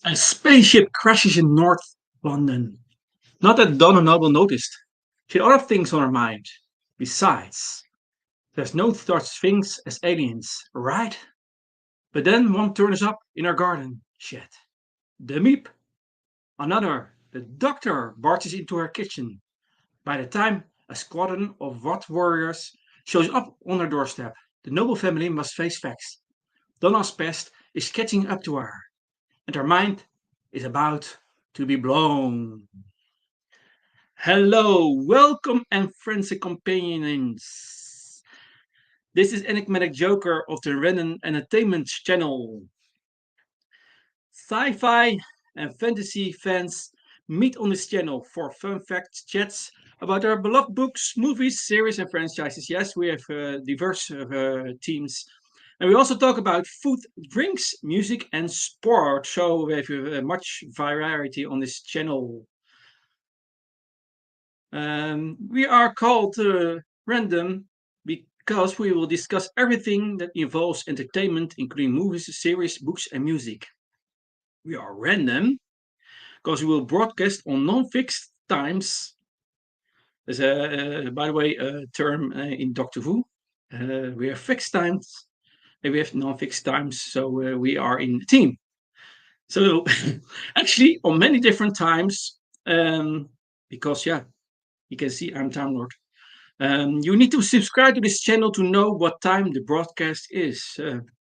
A spaceship crashes in North London. Not that Donna Noble noticed. She had other things on her mind. Besides, there's no such things as aliens, right? But then one turns up in our garden shed. The meep. Another. The doctor barges into her kitchen. By the time a squadron of Watt warriors shows up on her doorstep, the noble family must face facts. Donna's past is catching up to her, and her mind is about to be blown. Hello, welcome, and friends and companions. This is Enigmatic Joker of the Random Entertainment channel. Sci-Fi and fantasy fans meet on this channel for fun fact chats about our beloved books, movies, series, and franchises. Yes, we have diverse teams. And we also talk about food, drinks, music, and sport. So we have much variety on this channel. We are called Random because we will discuss everything that involves entertainment, including movies, series, books, and music. We are random because we will broadcast on non-fixed times. There's by the way, a term in Doctor Who. We have fixed times and we have non-fixed times, so we are in a team. So actually, on many different times, because yeah, you can see I'm Time Lord. You need to subscribe to this channel to know what time the broadcast is.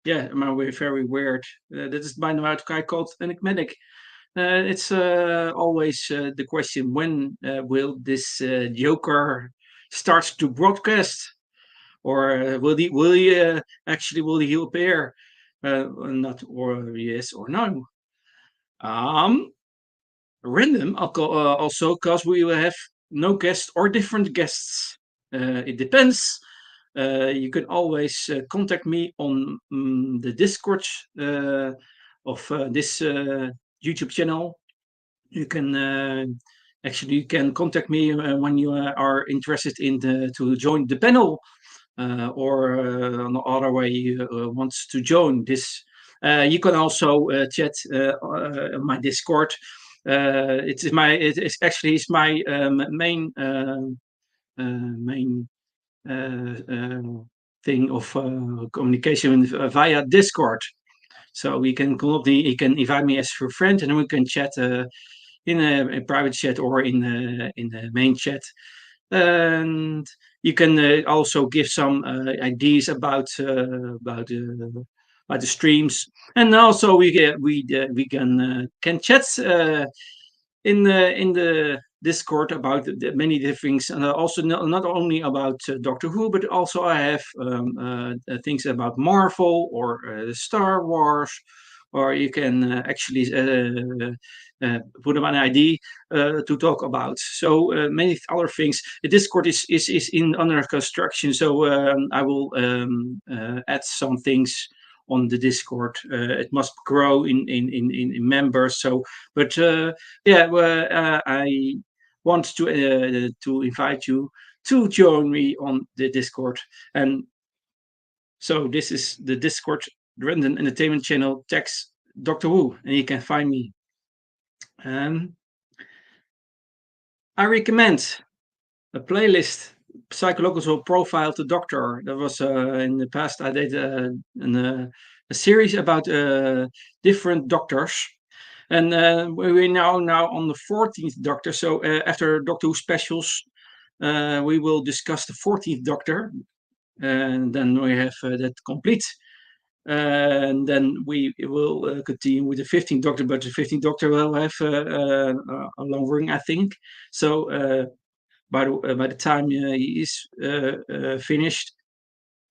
Yeah, we're very weird. That is by the way guy called Enigmatic. It's always the question: when will this Joker start to broadcast, or will he actually will he appear? Not or yes or no. Um, Random. Also because we will have no guests or different guests. It depends. You can always contact me on the Discord of this YouTube channel. You can actually you can contact me when you are interested in to join the panel, or on other way you wants to join this. You can also chat on my Discord. It's actually it's my main thing of communication via Discord. So we can you can invite me as your friend, and then we can chat in a private chat or in the main chat. And you can also give some ideas about the streams, and also we can chat in the Discord about many different things, and also not only about Doctor Who, but also I have things about Marvel or Star Wars, or you can actually put up an ID to talk about. So many other things. The Discord is in under construction, so I will add some things on the Discord. It must grow in members. So, but yeah, well, I want to invite you to join me on the Discord. And so this is the Discord Random Entertainment channel. Text Doctor Who, and you can find me. Um, I recommend a playlist psychological profile to doctor. That was in the past I did a series about different doctors, and we're now on the 14th Doctor. So after Doctor Who specials, we will discuss the 14th Doctor, and then we have that complete. And then we will continue with the 15th Doctor, but the 15th Doctor will have a long run, I think. So by the time he is finished,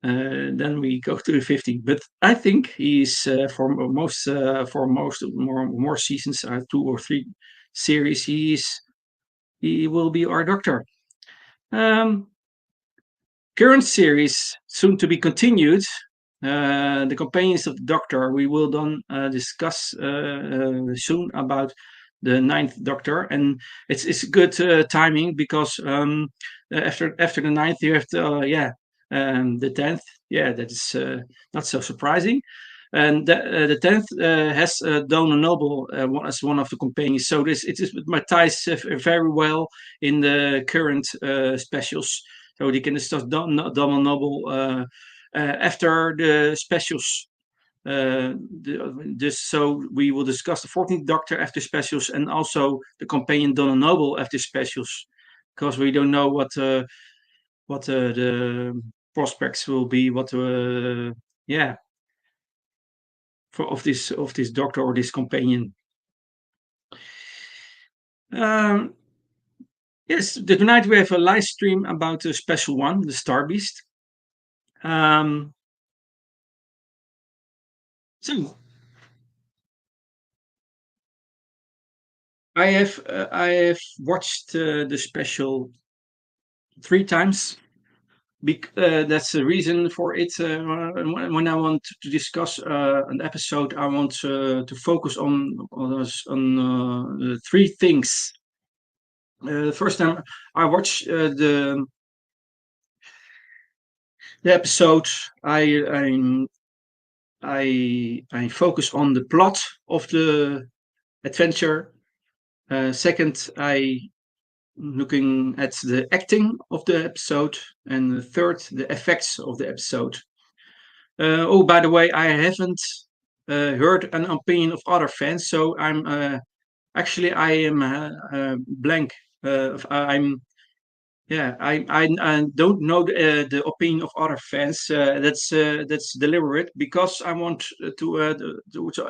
then we go to the 15th. But I think he's for most more seasons, 2 or 3 series, he will be our Doctor. Current series soon to be continued. The companions of the Doctor. We will then discuss soon about the 9th Doctor, and it's good timing because after the 9th you have the 10th. Yeah, that is not so surprising. and the 10th has Dona Noble as one of the companions. So it ties very well in the current specials. So they can discuss Dona Noble after the specials. So we will discuss the 14th Doctor after specials and also the companion Donna Noble after specials, because we don't know what the prospects will be. Yeah, of this Doctor or this companion. Um, yes, tonight we have a live stream about the special one, the Star Beast. So I have watched the special 3 times. That's the reason for it. When I want to discuss an episode, I want to focus on the 3 things. The first time I watched the episode, I I focus on the plot of the adventure. Second, I looking at the acting of the episode, and the third, the effects of the episode. Oh, by the way, I haven't heard an opinion of other fans, so I am blank. I'm yeah, I don't know the opinion of other fans. That's deliberate because I want to so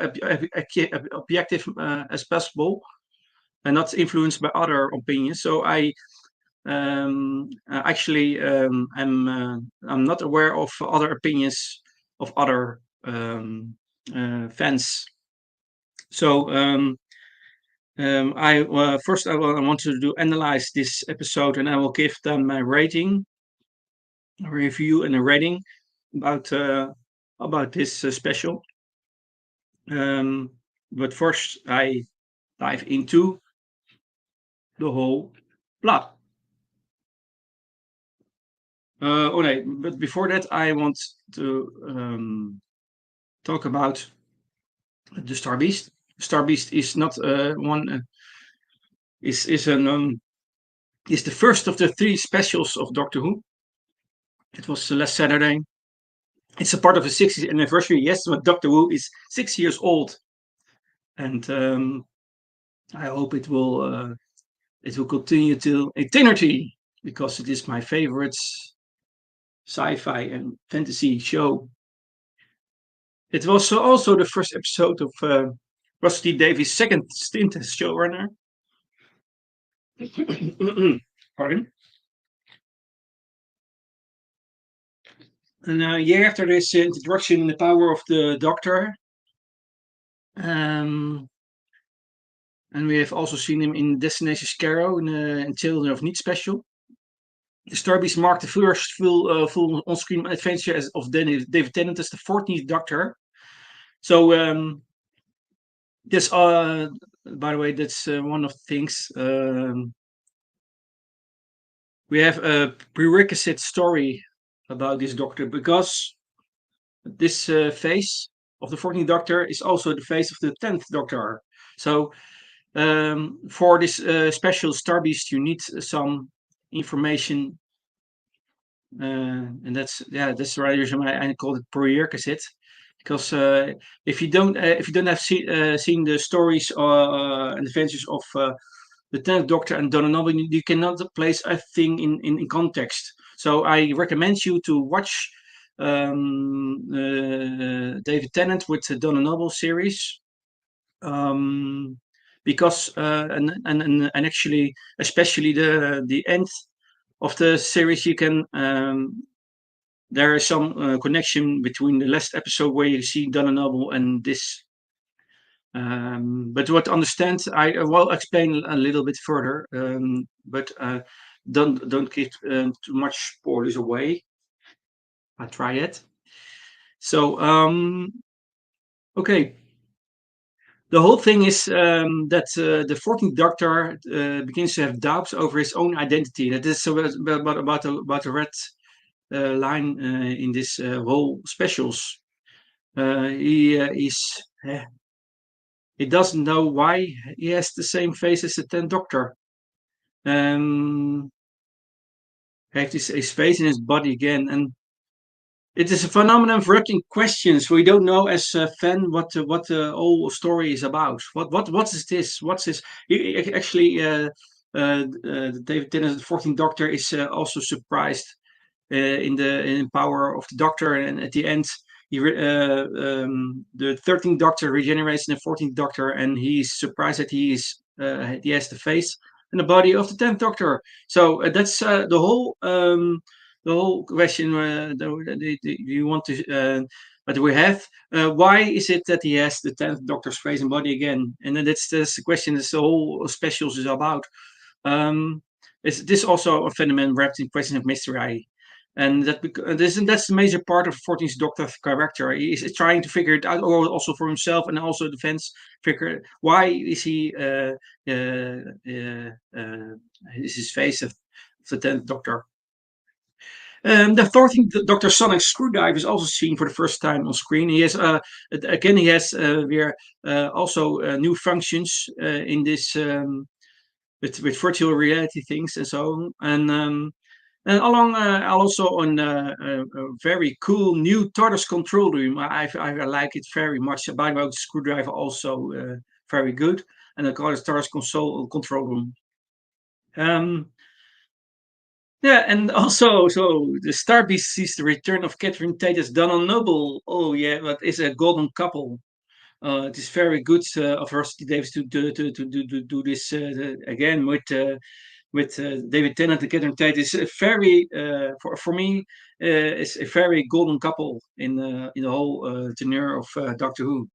objective as possible and not influenced by other opinions. So I'm not aware of other opinions of other fans. So I want to do analyze this episode, and I will give them my rating, a review, and a rating about this special. But first, I dive into the whole plot. Oh no, but before that, I want to talk about the Star Beast. Star Beast is not one is an is the first of the 3 specials of Doctor Who. It was last Saturday. It's a part of the 60th anniversary. Yes, but Doctor Who is 6 years old, and I hope it will continue till eternity because it is my favorite sci-fi and fantasy show. It was also the first episode of Russell T Davies' second stint as showrunner. Pardon. And a year after this introduction in the power of the Doctor, and we have also seen him in Destination Scarrow in Children of Need special. The Star Beast marked the first full on-screen adventure of David Tennant as the 14th Doctor. So this, by the way, that's one of the things. We have a prerequisite story about this Doctor because this phase of the 14th Doctor is also the phase of the 10th Doctor. So for this special Star Beast, you need some information, and that's the right reason why I call it prerequisite. Because if you don't have seen the stories and adventures of the 10th Doctor and Donna Noble, you cannot place a thing in context. So I recommend you to watch David Tennant with the Donna Noble series, because and actually, especially the end of the series, you can there is some connection between the last episode where you see Donna Noble and this. But what understand, I will explain a little bit further. But don't give too much spoilers away. I try it. So okay. The whole thing is that the 14th Doctor begins to have doubts over his own identity. That is about the red line in this whole specials. Uh, he doesn't know why he has the same face as the Tenth Doctor. Um, he has his face in his body again, and it is a phenomenon of wrapping questions. We don't know as a fan what the whole story is about. What is this? What's this? Actually, David Tennant, the 14th Doctor, is also surprised in the power of the Doctor, and at the end, the 13th Doctor regenerates in the 14th Doctor, and he's surprised that he has the face and the body of the 10th Doctor. So that's the whole question you want to that we have. Why is it that he has the 10th Doctor's face and body again? And then that's the question. That's the whole specials is about. Um, is this also a phenomenon wrapped in questions of mystery? And that's the major part of 14th Doctor character. He's trying to figure it out, or also for himself, and also the fans figure why is he is his face of the 10th Doctor. The 14th Doctor Sonic Screwdriver is also seen for the first time on screen. He has again he has also new functions in this with virtual reality things and so on. And along also on a very cool new TARDIS control room. I like it very much. By the way, the screwdriver also very good. And I call it TARDIS console control room. Yeah, and also, so the Starbeast sees the return of Catherine Tate as Donna Noble. Oh yeah, but it's a golden couple. It is very good of Rusty Davis to do this again with David Tennant and Catherine Tate. It's a very for me it's a very golden couple in the whole tenure of Doctor Who.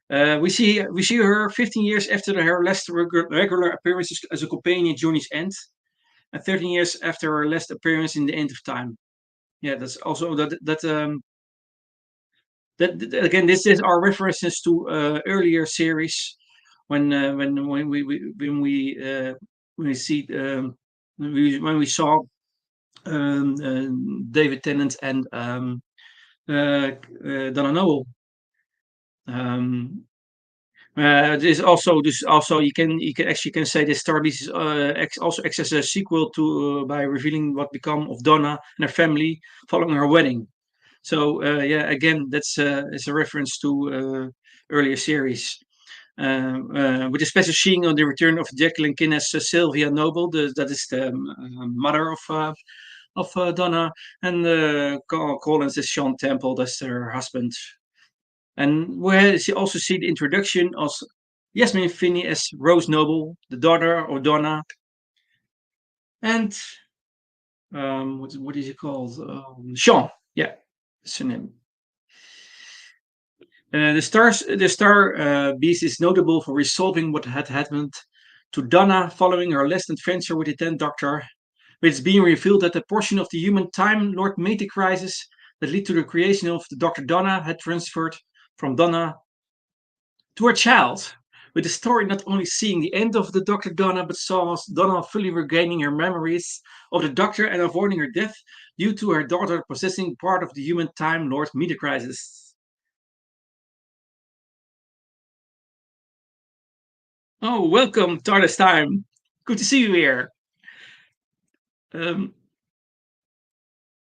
We see her 15 years after her last regular appearances as a companion in Journey's End, and 13 years after her last appearance in The End of Time. Yeah, that's also that again. This is our references to earlier series when we see when we saw David Tennant and Donna Noble. Um, this also you can actually can say this Starbase is also acts as a sequel to by revealing what become of Donna and her family following her wedding. So yeah, again, it's a reference to earlier series. With a special sheen on the return of Jacqueline Kin as Sylvia Noble, that is the mother of Donna, and Collins as Sean Temple, that's her husband. And we also see the introduction of Yasmin Finney as Rose Noble, the daughter of Donna, and what is he called? Sean. Yeah, that's her name. The star beast is notable for resolving what had happened to Donna following her last adventure with the Tenth Doctor. It's being revealed that the portion of the human Time Lord Mate crisis that led to the creation of the Doctor Donna had transferred from Donna to her child. With the story not only seeing the end of the Doctor Donna, but saw Donna fully regaining her memories of the Doctor and avoiding her death due to her daughter possessing part of the human Time Lord Mate crisis. Oh, welcome, TARDIS time. Good to see you here. Um,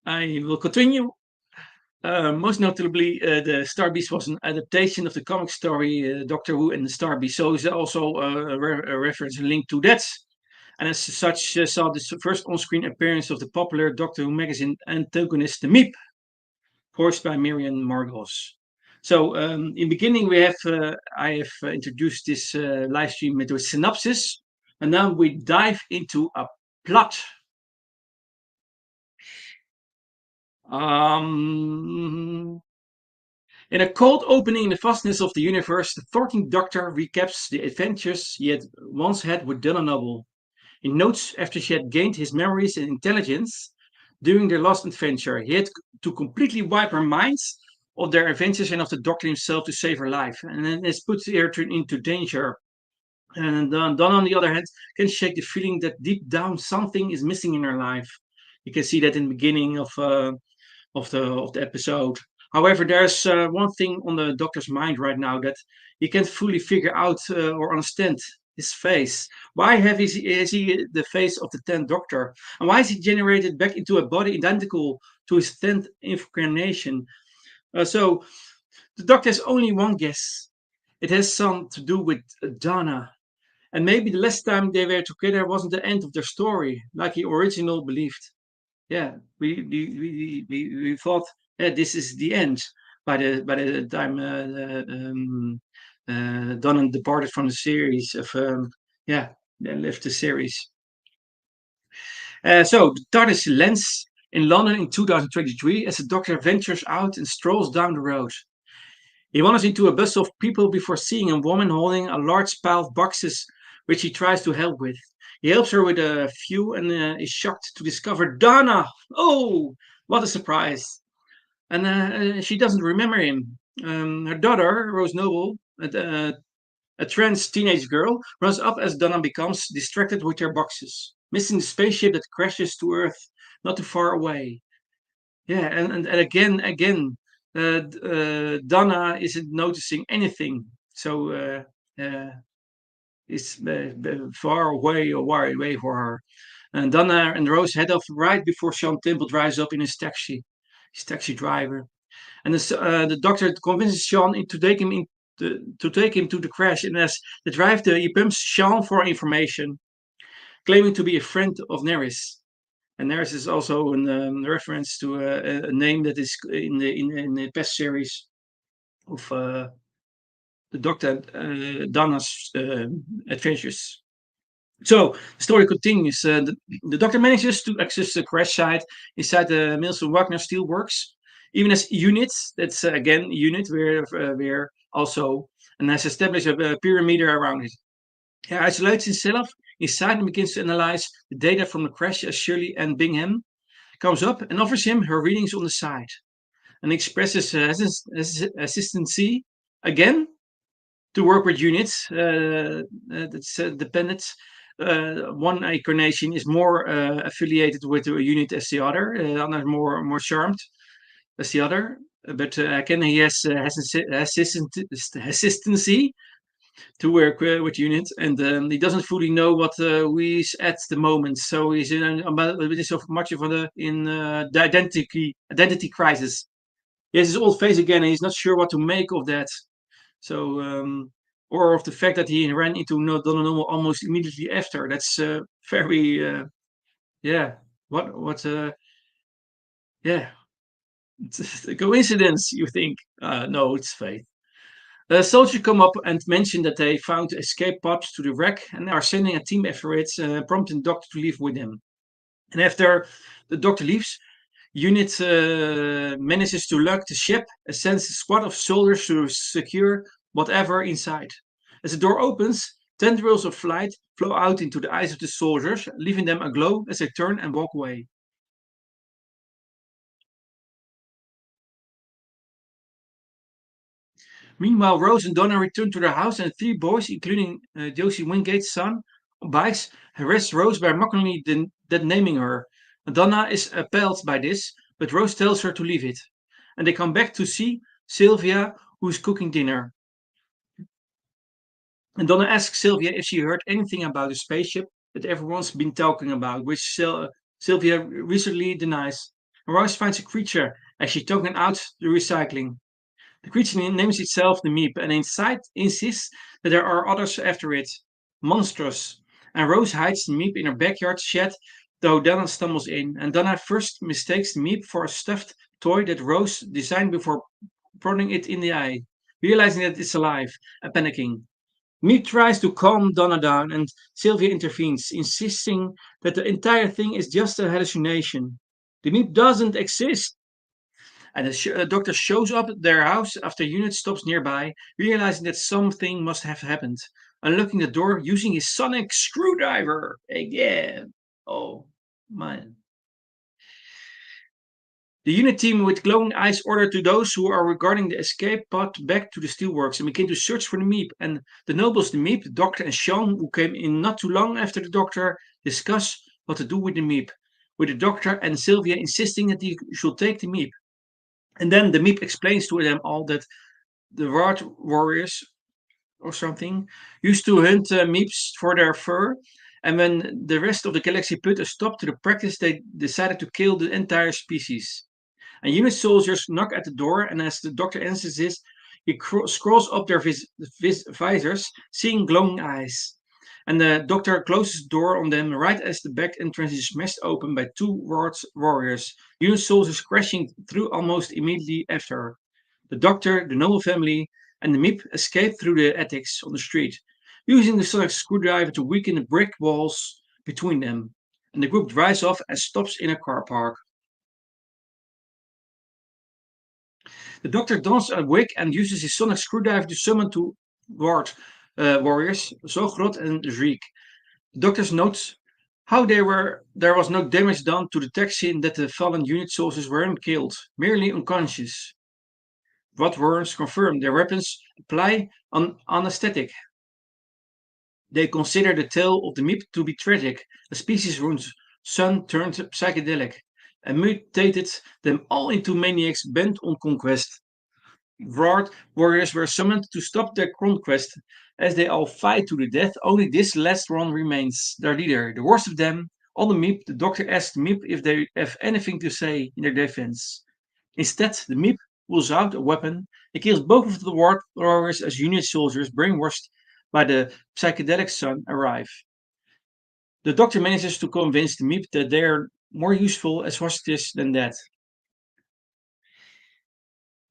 I will continue. Most notably, the Star Beast was an adaptation of the comic story Doctor Who and the Star Beast, so it's also a reference linked to that. And as such, saw the first on-screen appearance of the popular Doctor Who magazine antagonist, the Meep, voiced by Miriam Margolis. So, in beginning, I have introduced this live stream with a synopsis, and now we dive into a plot. Um, in a cold opening in the vastness of the universe, the 14th Doctor recaps the adventures he had once had with Donna Noble. He notes after she had gained his memories and intelligence during their last adventure, he had to completely wipe her mind of their adventures and of the Doctor himself to save her life. And then this puts her into danger. And Donna, on the other hand, can shake the feeling that deep down something is missing in her life. You can see that in the beginning of the episode. However, there's one thing on the doctor's mind right now that he can't fully figure out or understand his face. Why is he the face of the 10th Doctor? And why is he generated back into a body identical to his 10th incarnation? So the Doctor has only one guess. It has something to do with Donna. And maybe the last time they were together wasn't the end of their story, like he originally believed. Yeah, we thought this is the end by the time Donna departed from the series of yeah, they left the series. So the TARDIS lands in London in 2023 as the Doctor ventures out and strolls down the road. He wanders into a bus of people before seeing a woman holding a large pile of boxes, which he tries to help with. He helps her with a few and is shocked to discover Donna. Oh, what a surprise! And she doesn't remember him. Her daughter, Rose Noble, a trans teenage girl, runs up as Donna becomes distracted with her boxes, missing the spaceship that crashes to Earth not too far away. Yeah, and Donna isn't noticing anything. So it's far away for her. And Donna and Rose head off right before Sean Temple drives up in his taxi driver. And the doctor convinces Sean to take him to the crash. And as the drive, he pumps Sean for information, claiming to be a friend of Neris. And Neris is also a reference to a name that is in the past series of the Doctor Donna's adventures. So the story continues. The Doctor manages to access the crash site inside the Milson Wagner Steelworks, even as units. That's again unit where also and has established a perimeter around it. He isolates himself inside and begins to analyze the data from the crash as Shirley and Bingham comes up and offers him her readings on the side and expresses hesitancy again to work with units that's dependent. One incarnation is more affiliated with a unit as the other, another more charmed as the other. But again, he has hesitancy to work with units, and he doesn't fully know what he's at the moment. So he's in so much of the identity crisis. He has his old face again, and he's not sure what to make of that. So, or of the fact that he ran into Donna Noble almost immediately after. That's very, yeah. What? Yeah. It's a coincidence, you think? No, it's fate. Soldiers come up and mention that they found escape pods to the wreck and are sending a team effort, prompting the Doctor to leave with them. And after the Doctor leaves, Unit manages to lock the ship and sends a squad of soldiers to secure whatever inside. As the door opens, tendrils of light flow out into the eyes of the soldiers, leaving them aglow as they turn and walk away. Meanwhile, Rose and Donna return to their house, and three boys, including Josie Wingate's son, on bikes, harass Rose by mockingly naming her. Donna is appalled by this, but Rose tells her to leave it. And they come back to see Sylvia, who is cooking dinner. And Donna asks Sylvia if she heard anything about the spaceship that everyone's been talking about, which Sylvia recently denies. And Rose finds a creature as she's talking out the recycling. The creature names itself the Meep and inside insists that there are others after it. Monstrous. And Rose hides the Meep in her backyard shed, though Donna stumbles in. And Donna first mistakes the Meep for a stuffed toy that Rose designed before prodding it in the eye, realizing that it's alive and panicking. Meep tries to calm Donna down, and Sylvia intervenes, insisting that the entire thing is just a hallucination. The Meep doesn't exist. And the doctor shows up at their house after Unit stops nearby, realizing that something must have happened. Unlocking the door using his sonic screwdriver again. Oh, man. The unit team with glowing eyes order to those who are regarding the escape pod back to the steelworks and begin to search for the Meep. And the nobles, the Meep, the doctor, and Sean, who came in not too long after the doctor, discuss what to do with the Meep, with the doctor and Sylvia insisting that he should take the Meep. And then the Meep explains to them all that the Ward warriors or something used to hunt Meeps for their fur. And when the rest of the galaxy put a stop to the practice, they decided to kill the entire species. And unit soldiers knock at the door, and as the doctor answers this, he scrolls up their visors, seeing glowing eyes. And the doctor closes the door on them right as the back entrance is smashed open by two warriors, unit soldiers crashing through almost immediately after. The doctor, the noble family, and the Meep escape through the attics on the street, using the sonic screwdriver to weaken the brick walls between them. And the group drives off and stops in a car park. The Doctor dons a wig and uses his sonic screwdriver to summon two guard warriors, Zogrot and Zreek. The Doctor notes how there was no damage done to the taxi and that the fallen unit soldiers weren't killed, merely unconscious. What warrants confirm their weapons apply on anesthetic. They consider the tale of the Meep to be tragic. A species whose son turned psychedelic and mutated them all into maniacs bent on conquest. Ward warriors were summoned to stop their conquest. As they all fight to the death, only this last one remains, their leader, the worst of them. On the Meep, the doctor asks the Meep if they have anything to say in their defense. Instead, the Meep pulls out a weapon and kills both of the Ward warriors as Unit soldiers brainwashed by the psychedelic sun arrive. The doctor manages to convince the Meep that they are more useful as hostages than that.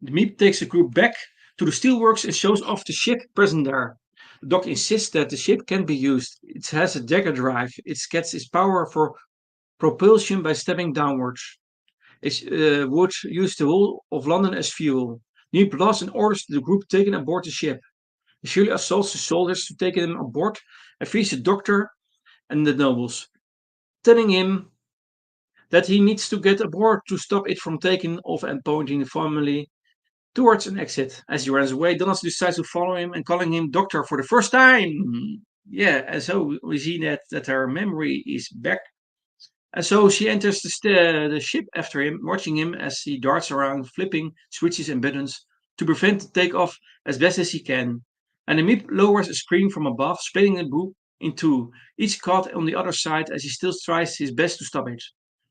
The Meep takes the group back to the steelworks and shows off the ship present there. The Doc insists that the ship can be used. It has a dagger drive. It gets its power for propulsion by stepping downwards. It would use the whole of London as fuel. Meep blasts and orders the group taken aboard the ship. Shirley assaults the soldiers to take them aboard and frees the doctor and the nobles, telling him that he needs to get aboard to stop it from taking off and pointing the family towards an exit. As he runs away, Donald decides to follow him and calling him Doctor for the first time. Yeah, and so we see that her memory is back. And so she enters the ship after him, watching him as he darts around, flipping switches and buttons to prevent the takeoff as best as he can. And the Meep lowers a screen from above, splitting the group in two, each caught on the other side as he still tries his best to stop it.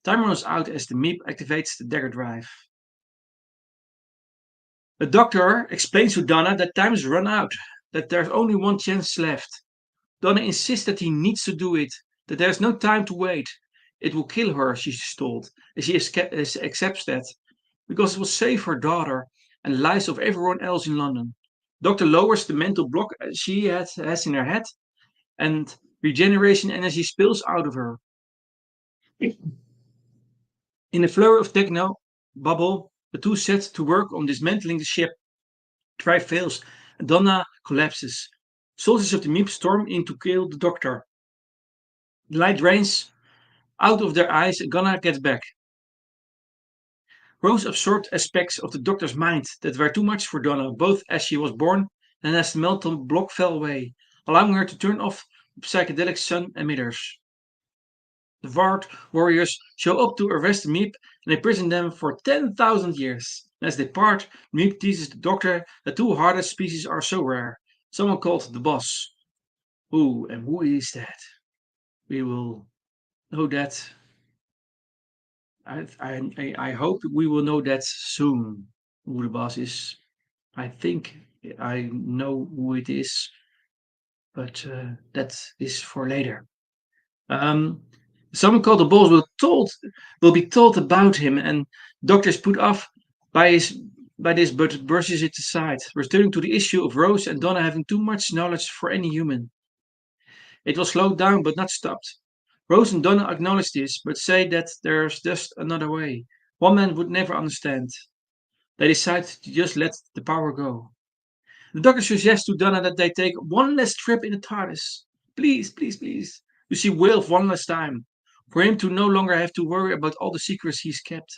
Time runs out as the Meep activates the dagger drive. The doctor explains to Donna that time's run out, that there's only one chance left. Donna insists that he needs to do it, that there's no time to wait. It will kill her, she's told, and she accepts that, because it will save her daughter and the lives of everyone else in London. Doctor lowers the mental block she has in her head, and regeneration energy spills out of her. In a flurry of techno bubble, the two set to work on dismantling the ship. Try fails, and Donna collapses. Soldiers of the Meep storm in to kill the doctor. The light drains out of their eyes and Donna gets back. Rose absorbed aspects of the doctor's mind that were too much for Donna, both as she was born and as the mental block fell away, allowing her to turn off the psychedelic sun emitters. The Vard warriors show up to arrest the Meep and imprison them for 10,000 years. As they part, Meep teases the doctor that two hardest species are so rare. Someone called the boss. Who is that? We will know that. I hope we will know that soon. Who the boss is. I think I know who it is, but that is for later. Um, Someone called the boss will be told about him, and doctor is put off by his by this, but brushes it aside, returning to the issue of Rose and Donna having too much knowledge for any human. It was slowed down but not stopped. Rose and Donna acknowledge this, but say that there's just another way. One man would never understand. They decide to just let the power go. The doctor suggests to Donna that they take one last trip in the TARDIS. Please, please, please. To see Wilf one last time. For him to no longer have to worry about all the secrets he's kept.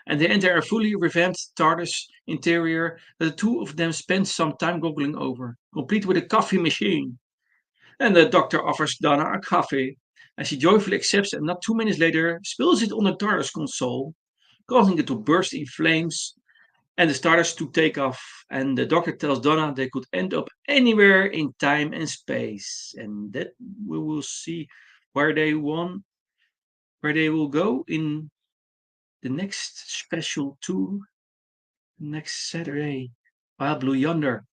And they enter a fully revamped TARDIS interior that the two of them spend some time goggling over, complete with a coffee machine. And the doctor offers Donna a coffee, and she joyfully accepts and not 2 minutes later spills it on the TARDIS console, causing it to burst in flames and the starters to take off. And the doctor tells Donna they could end up anywhere in time and space, and that we will see where where they will go in the next special tour next Saturday. Wild Blue Yonder.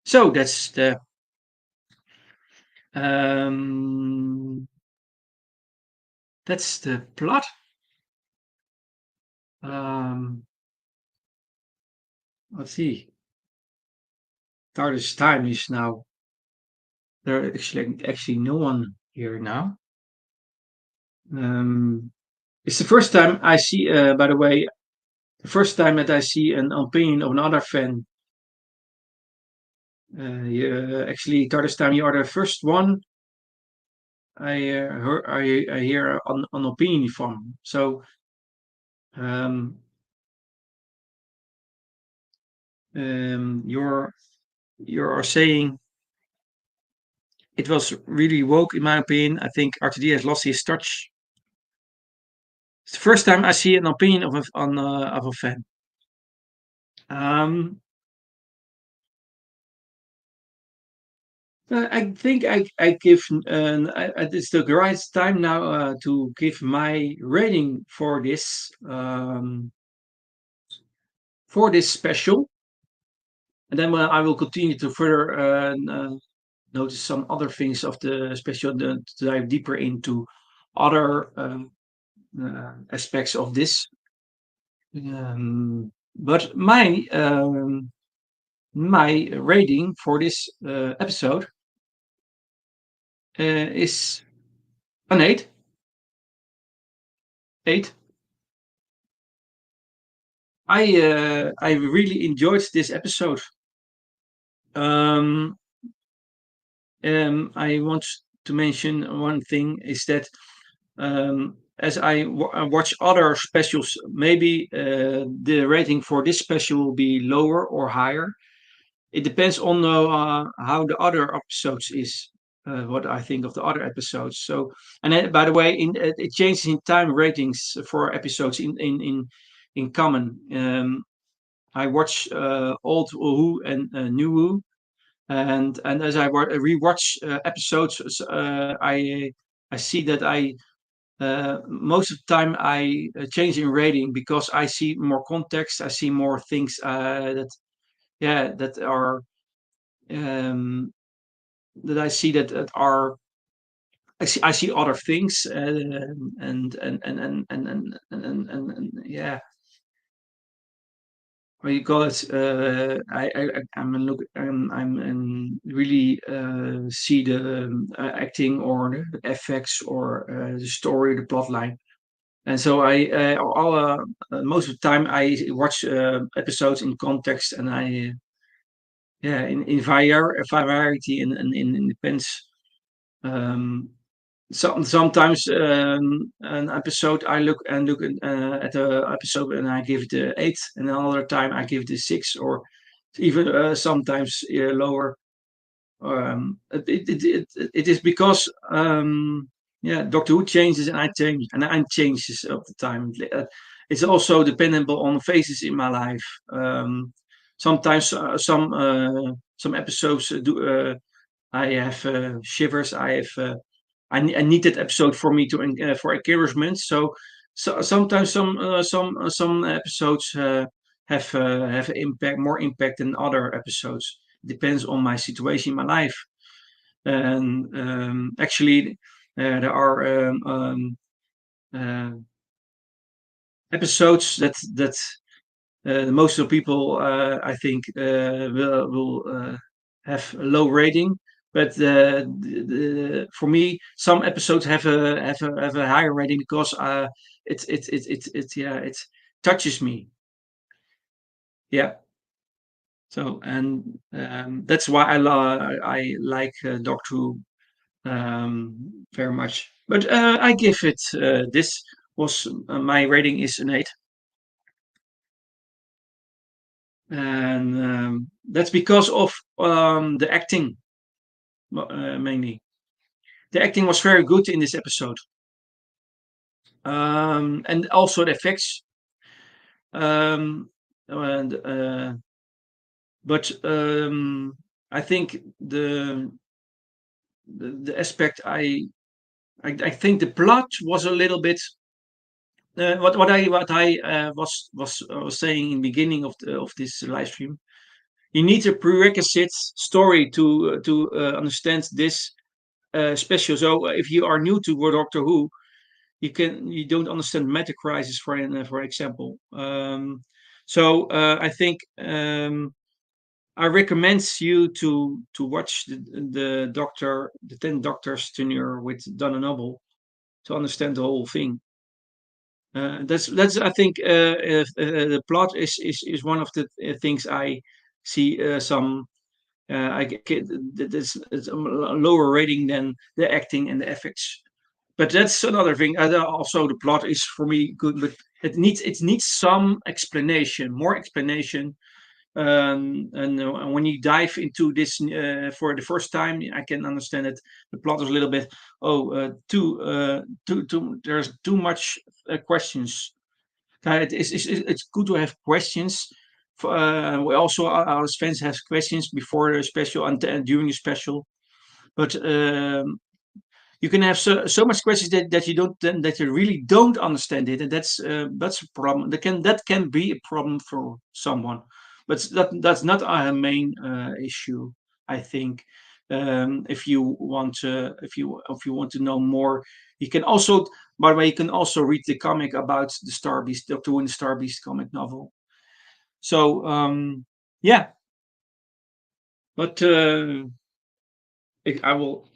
So um, that's the plot. Um, let's see. TARDIS time is now. There actually no one here now. Um, it's the first time I see. By the way, the first time that I see an opinion of another fan. Actually, TARDIS time you are the first one I hear an opinion from. So um, you're you are saying it was really woke, in my opinion. I think RTD has lost his touch. It's the first time I see an opinion of a fan. Um, I think I give it's the right time now to give my rating for this special, and then I will continue to further notice some other things of the special to dive deeper into other aspects of this. But my rating for this episode is an 8. 8. I really enjoyed this episode. Um, I want to mention one thing is that as I watch other specials, maybe the rating for this special will be lower or higher. It depends on how the other episodes is. What I think of the other episodes. So, and by the way, it changes in time ratings for episodes in common. I watch old Who and new Who, and as I rewatch episodes, I see that I most of the time I change in rating because I see more context. I see more things that are um, that I see that are I see other things and yeah, what you call it? I'm really see the acting or the effects or the story, the plot line. And so most of the time I watch episodes in context, and I yeah in variety and depends. Um, Sometimes an episode I at the episode and I give it a 8, and another time I give it a 6, or even sometimes lower. It is because yeah, Doctor Who changes and I change and I changes of the time. It's also dependable on phases in my life. Sometimes some episodes I have shivers. I need that episode for me to for encouragement. So sometimes some episodes have more impact than other episodes. Depends on my situation in my life. And actually, there are uh, episodes that most of the people I think will have a low rating. But for me, some episodes have a higher rating because it touches me. Yeah. So and that's why I like Doctor Who very much. But I give it this was my rating is an 8, and that's because of the acting mainly. The acting was very good in this episode, and also the effects. Um, and but I think the aspect I think the plot was a little bit what I was saying in the beginning of this live stream. You need a prerequisite story to understand this special. So if you are new to Doctor Who, you don't understand Meta Crisis for example. I think I recommend you to watch the 10 Doctors tenure with Donna Noble to understand the whole thing. That's I think the plot is one of the things I see some I get this it's a lower rating than the acting and the effects. But that's another thing. Also, the plot is for me good, but it needs some explanation, more explanation. And when you dive into this for the first time, I can understand that the plot is a little bit too. There's too much questions. It's good to have questions. We also our fans have questions before the special and during the special, but you can have so much questions that you don't that you really don't understand it, and that's a problem. That can be a problem for someone, but that's not our main issue. I think if you want to know more, you can also, by the way, you can also read the comic about the Star Beast, Doctor Who and the Star Beast comic novel. So yeah, but I will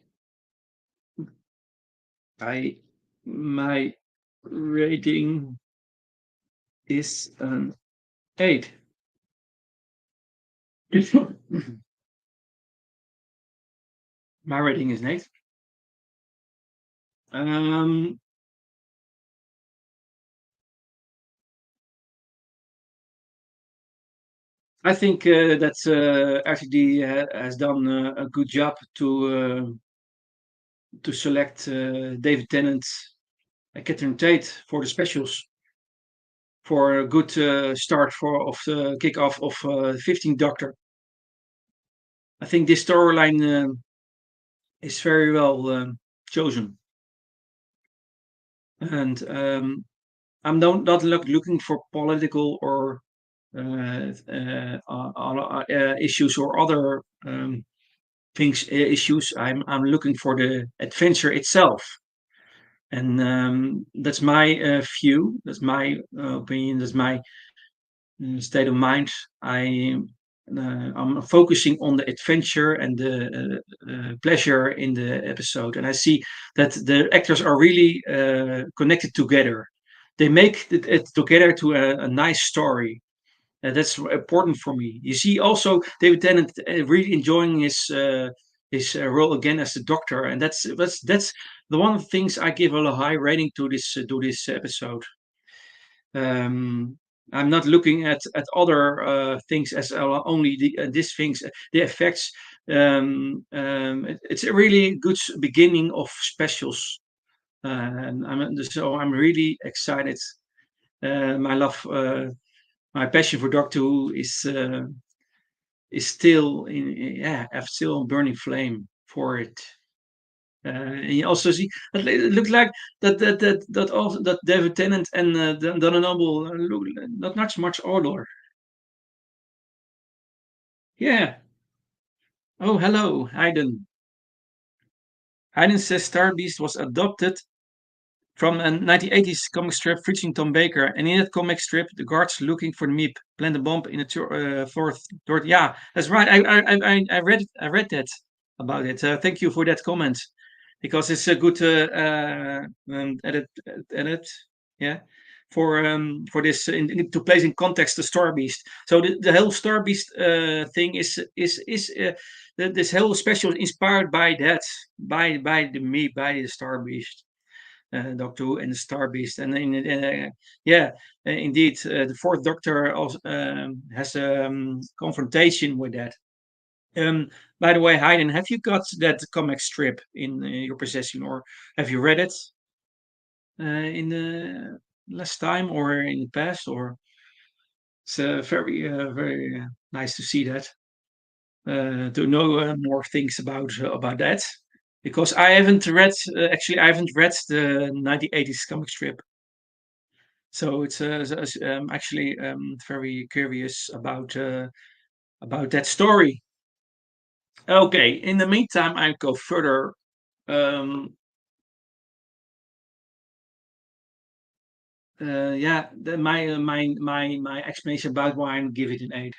I my rating is an 8. My rating is an 8. Um, I think that RTD has done a good job to select David Tennant and Catherine Tate for the specials for a good start for of the kickoff of 15th Doctor. I think this storyline is very well chosen, and I'm not looking for political or issues or other issues. I'm looking for the adventure itself, and that's my view. That's my opinion. That's my state of mind. I'm focusing on the adventure and the pleasure in the episode, and I see that the actors are really connected together. They make it together to a nice story. That's important for me. You see, also David Tennant really enjoying his role again as the Doctor, and that's the one of the things I give a high rating to this episode. Um, I'm not looking at other things as only these things, the effects. It's a really good beginning of specials, and I'm really excited. My love, my passion for Doctor Who is still yeah, I have still a burning flame for it. And you also see it looks like that David Tennant and Donna Noble look not much older. Yeah. Oh, hello, Hayden. Hayden says Star Beast was adopted from a 1980s comic strip featuring Tom Baker, and in that comic strip, the guards looking for the Meep plant a bomb in the fourth door. Yeah, that's right. I read that about it. Thank you for that comment, because it's a good edit. Yeah, for this to place in context the Star Beast. So the whole Star Beast thing is this whole special is inspired by that, by the Meep, by the Star Beast. Doctor Who and the Star Beast, and yeah, indeed, the fourth Doctor also has a confrontation with that. By the way, Hayden, have you got that comic strip in your possession, or have you read it in the last time or in the past, or? It's very nice to see that. To know more things about that, because I haven't read actually I haven't read the 1980s comic strip, so I'm actually very curious about that story. Okay, in the meantime, I go further. Um, yeah, my explanation about why I give it an eight.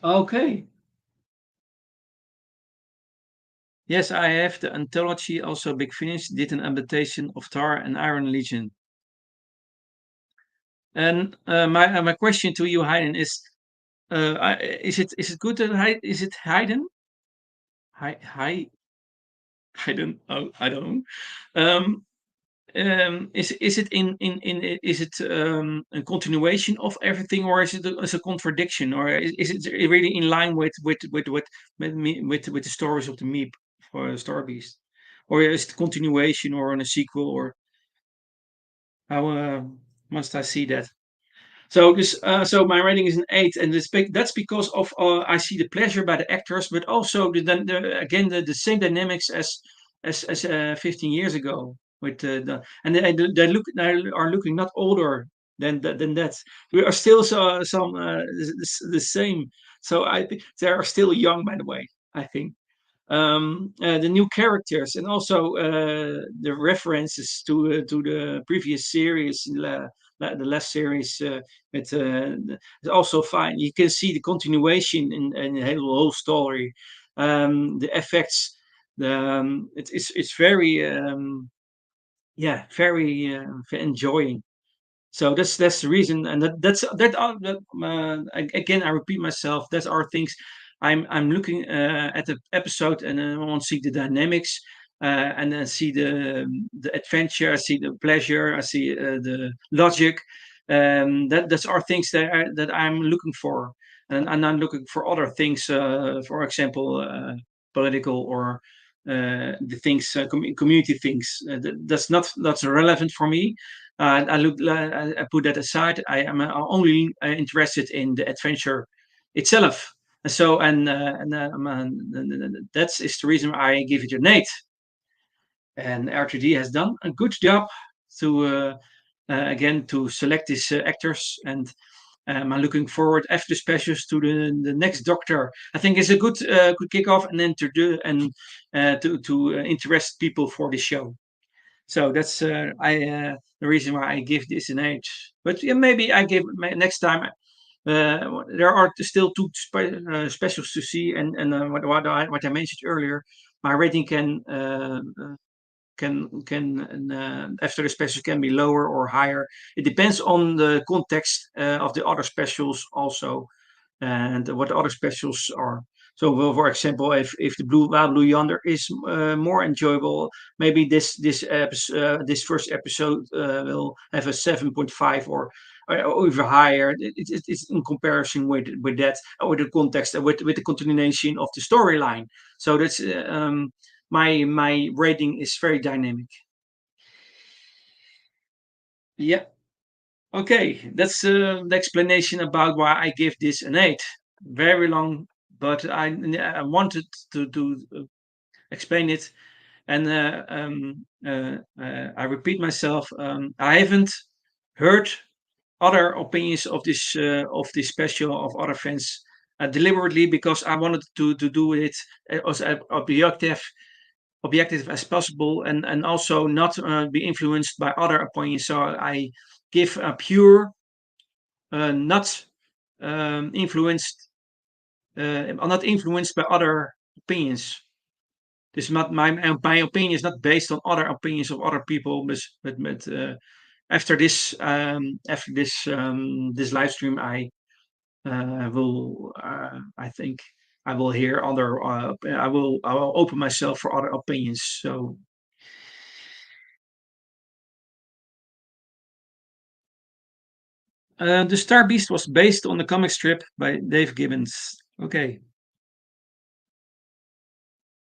Okay. Yes, I have the anthology. Also, Big Finish did an adaptation of Tar and Iron Legion. And my question to you, Hayden, is is it good that is it Hayden? Hi, Hayden? Oh, I don't know. Is it is it a continuation of everything, or is it is a contradiction, or is it really in line with the stories of the Meep for Star Beast, or is it continuation or a sequel, or how must I see that? So my rating is an eight, and that's because of I see the pleasure by the actors, but also again the same dynamics as 15 years ago with and they are looking not older than that. We are still the same. So I think they are still young, by the way. I think the new characters and also the references to the previous series, the last series, it's also fine. You can see the continuation in the whole story, the effects. It's very very enjoying. So that's the reason, and again. I repeat myself. That are things I'm looking at the episode, and I want to see the dynamics, and then see the adventure. I see the pleasure. I see the logic. That's are things that I'm looking for, and I'm looking for other things. For example, political or the things, community things. That's relevant for me. I put that aside. I am only interested in the adventure itself. That is the reason I give it an eight. And RTD has done a good job to again to select these actors, and I'm looking forward after the specials to the next Doctor. I think it's a good kickoff and then to do and to interest people for the show. So that's the reason why I give this an eight. But yeah, maybe I give next time. There are still two specials to see, and what I mentioned earlier, my rating can after the specials can be lower or higher. It depends on the context of the other specials also, and what the other specials are. So, well, for example, if the Wild Blue Yonder is more enjoyable, maybe this first episode will have a 7.5 or even higher. It's in comparison with that, or with the context, with the continuation of the storyline. So that's my rating is very dynamic. Yeah. Okay, that's the explanation about why I give this an eight. Very long, but I wanted to explain it, and I repeat myself. I haven't heard other opinions of this special of other fans deliberately because I wanted to do it as objective as possible, and also not be influenced by other opinions. So I give a pure, not influenced, not influenced by other opinions. This is not my opinion is not based on other opinions of other people, but after this live stream, I think I will hear other. I will open myself for other opinions. So the Star Beast was based on the comic strip by Dave Gibbons. Okay,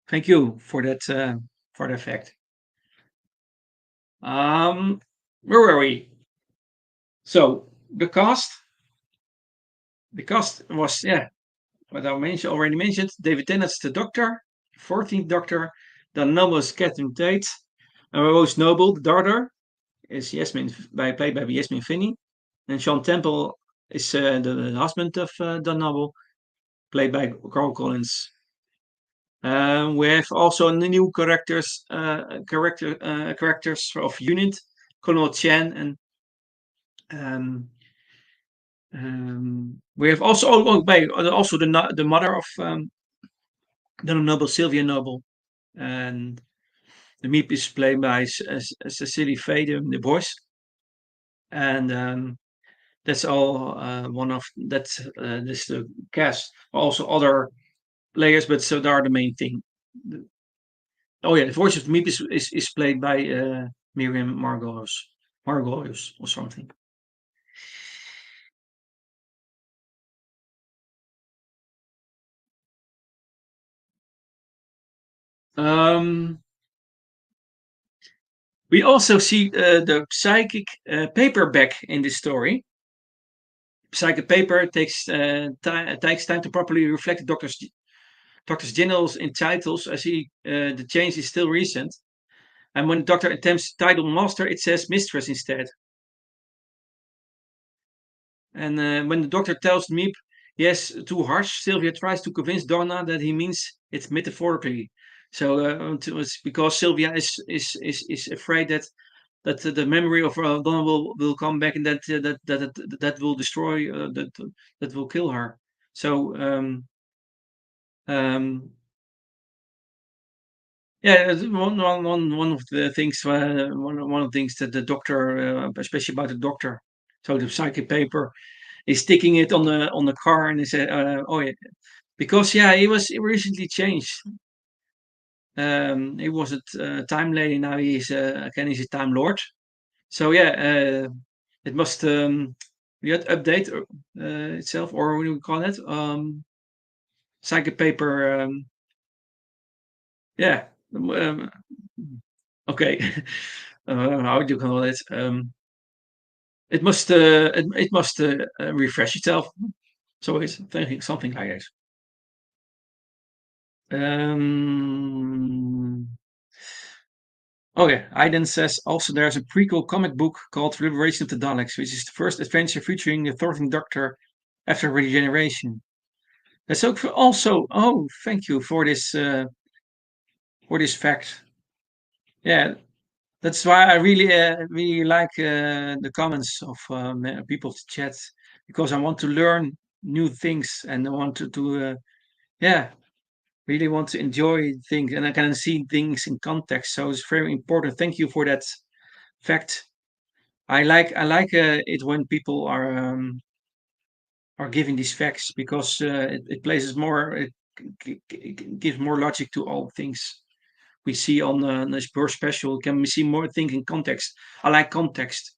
thank you for that fact. Um, where were we? So the cast was, yeah, what I already mentioned. David Tennant's the Doctor, 14th Doctor. Dan Noble is Catherine Tate. And Rose Noble, the daughter, is played by Yasmin Finney. And Sean Temple is the husband of Don Noble, played by Carl Collins. We have also new characters of Unit, Colonel Chen, and um, we have also also the mother of Don Noble, Sylvia Noble, and the Meep is played by Cecily Fade, the voice, and that's all. One of that's this the cast. Also other players, but so they are the main thing. Oh yeah, the voice of Meep is played by Miriam Margolis or something. Um, we also see the psychic paperback in this story. Psychic paper takes time to properly reflect the doctor's generals in titles. I see the change is still recent. And when the doctor attempts title master, it says mistress instead. And when the doctor tells Meep, yes, too harsh, Sylvia tries to convince Donna that he means it metaphorically. So it's because Sylvia is afraid that the memory of Donna will come back and that will destroy that will kill her. So um, yeah, one of the things one of the things that the doctor, especially about the doctor, so the psychic paper is sticking it on the car and he said, "Oh yeah," because yeah, he was recently changed. He was a time lady. Now he's again he's a time lord. So yeah, it must update itself, or what do we call it? Psychic paper. Yeah. Okay. How do you call it? It must refresh itself. So it's thinking something like this. Um, okay, Aiden says also there's a prequel comic book called Liberation of the Daleks, which is the first adventure featuring the 13th Doctor after regeneration. That's also. Oh, thank you for this fact. Yeah, that's why I really like the comments of people's chats because I want to learn new things and I want to yeah, really want to enjoy things and I can see things in context. So it's very important. Thank you for that fact. I like it when people are giving these facts because it places more it gives more logic to all things we see on this per special. Can we see more things in context? I like context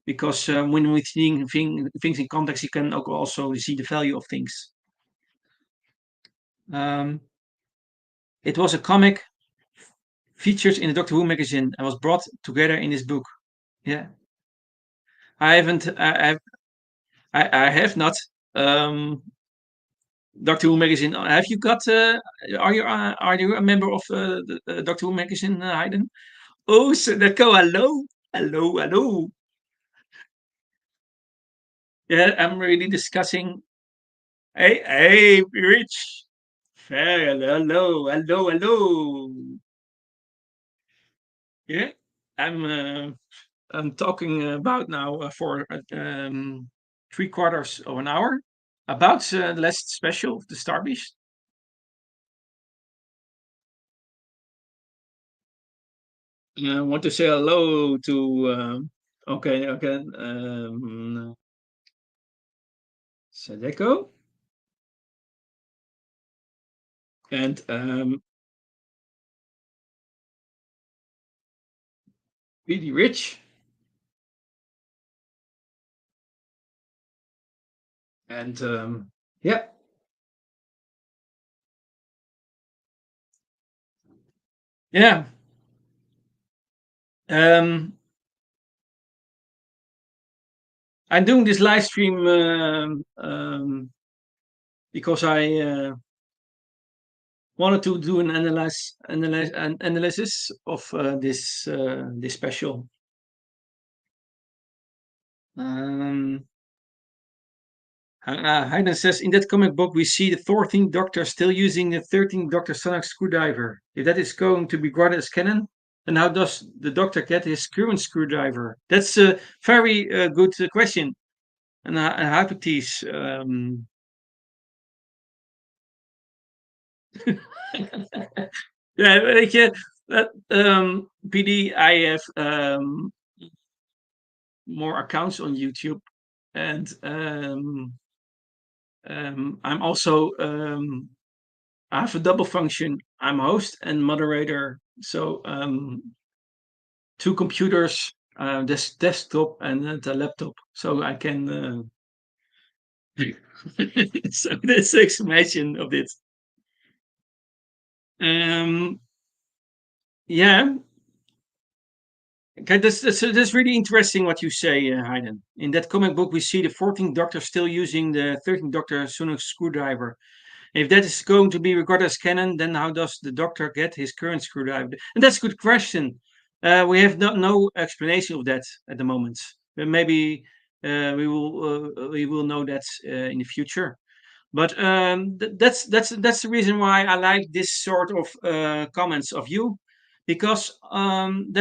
because when we see things in context, you can also see the value of things. Um, it was a comic featured in the Doctor Who magazine and was brought together in this book. Yeah, I haven't. I have not. Um, Doctor Who magazine. Have you got? Are you a member of the Doctor Who magazine, Hayden? Oh, Sadako, hello, hello, hello. Yeah, I'm really discussing. Hey, hey, Rich. Hello, hello, hello. Yeah, I'm. I'm talking about now for 3/4 of an hour about the last special of the Starbeast. I want to say hello to. Okay, okay. Sadeko and really Rich and yeah. Yeah. Um, I'm doing this live stream because I wanted to do an analysis of this special. Um, Hayden says, in that comic book, we see the 14th Doctor still using the 13th Doctor sonic screwdriver. If that is going to be regarded as canon, then how does the Doctor get his current screwdriver? That's a very good question and a hypothesis. Ja, weet je, PD, I have more accounts on YouTube, and I'm also I have a double function. I'm host and moderator, so two computers, this desktop and the laptop, so I can. So that's the explanation of it. Um, yeah, okay, that's really interesting what you say, Hayden. In that comic book, we see the 14th Doctor still using the 13th Doctor sonic screwdriver. If that is going to be regarded as canon, then how does the Doctor get his current screwdriver? And that's a good question. We have no explanation of that at the moment. Maybe we will know that in the future. But that's the reason why I like this sort of comments of you, because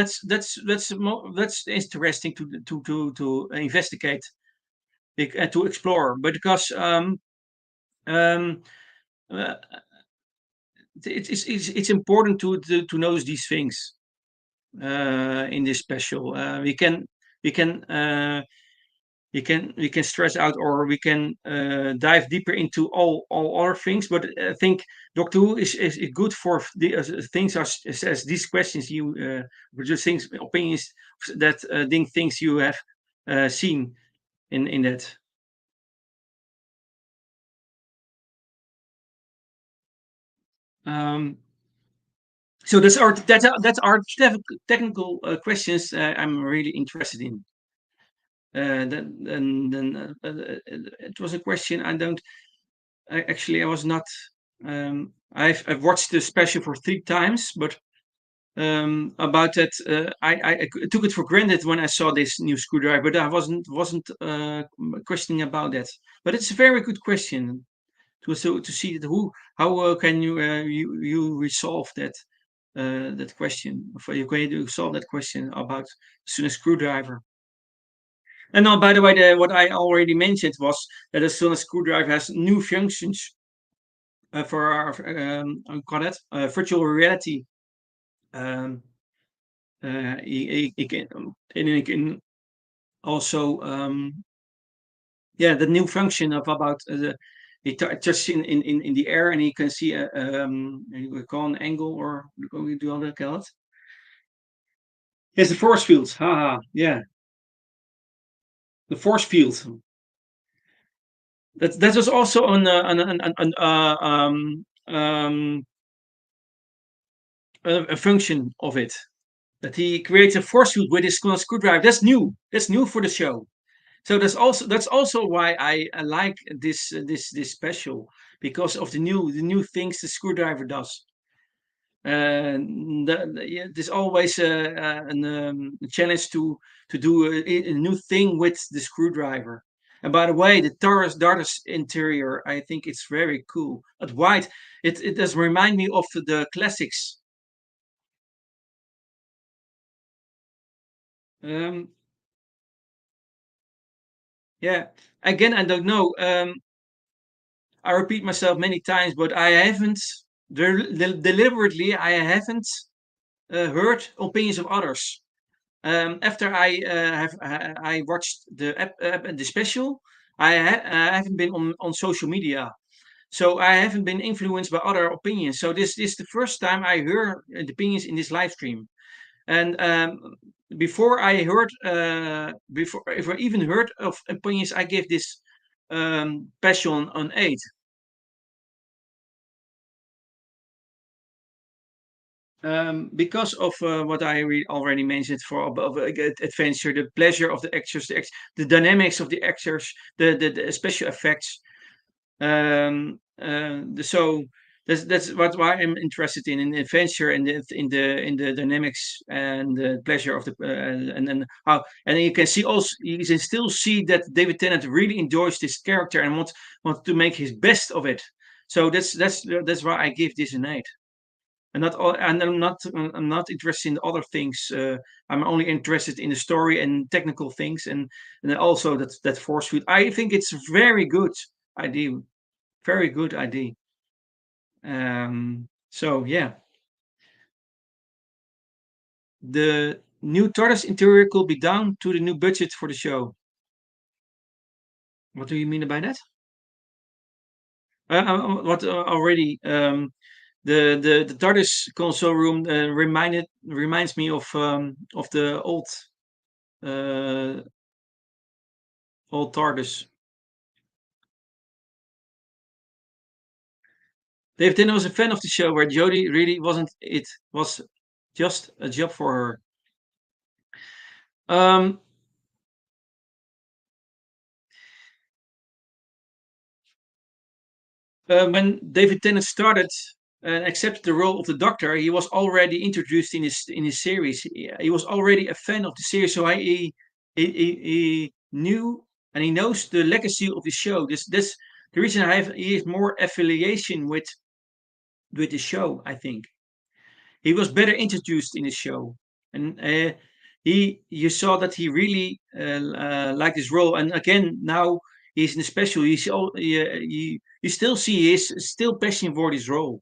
that's interesting to investigate and to explore. But because um, uh, it's important to notice these things in this special. We can stress out, or we can dive deeper into all other things. But I think Doctor Who is good for the things as these questions you produce things, opinions that things you have seen in that. Um, so that's our technical questions I'm really interested in. Then it was a question I don't. I was not. I've watched the special for 3 times, but about that, I took it for granted when I saw this new screwdriver, but I wasn't questioning about that. But it's a very good question to see that how can you resolve that question? For you can you solve that question about a screwdriver? And now, by the way, what I already mentioned was that a sonic screwdriver has new functions for our call it virtual reality. Um, you can, and you can also the new function of about it touches in the air, and you can see you call an angle, or we do all call it. Yes, the force field. Haha, yeah, the force field. That was also a function of it, that he creates a force field with his screwdriver. That's new. That's new for the show. So that's also why I like this special, because of the new things the screwdriver does. Yeah, there's always a challenge to do a new thing with the screwdriver. And by the way, the Taurus Dartus interior, I think it's very cool. At white, it does remind me of the classics. Um, yeah, again, I don't know. I repeat myself many times, but I haven't deliberately. I haven't heard opinions of others. After I watched the special, I haven't been on social media, so I haven't been influenced by other opinions. So this is the first time I hear the opinions in this live stream. And before I heard, before if I even heard of opinions, I gave this special on 8. Because of what I already mentioned for above adventure, the pleasure of the actors, the dynamics of the actors, the special effects. So that's why I'm interested in adventure and in the dynamics and the pleasure of the and then how and you can see also you can still see that David Tennant really enjoys this character and wants to make his best of it. So that's why I give this an 8. And not all, and I'm not interested in other things. I'm only interested in the story and technical things, and then also that force field. I think it's very good idea, very good idea. So yeah, the new TARDIS interior could be down to the new budget for the show. What do you mean by that? What already the TARDIS console room reminds me of the uh, old TARDIS. Dave Tennant was a fan of the show where Jodie really wasn't. It was just a job for her. Um, when David Tennant started and accepted the role of the Doctor, he was already introduced in his series. He was already a fan of the series, so he knew and he knows the legacy of the show. This the reason he has more affiliation with the show. I think he was better introduced in the show, and he you saw that he really liked his role. And again, now he's in the special. You still see he's still passionate for his role.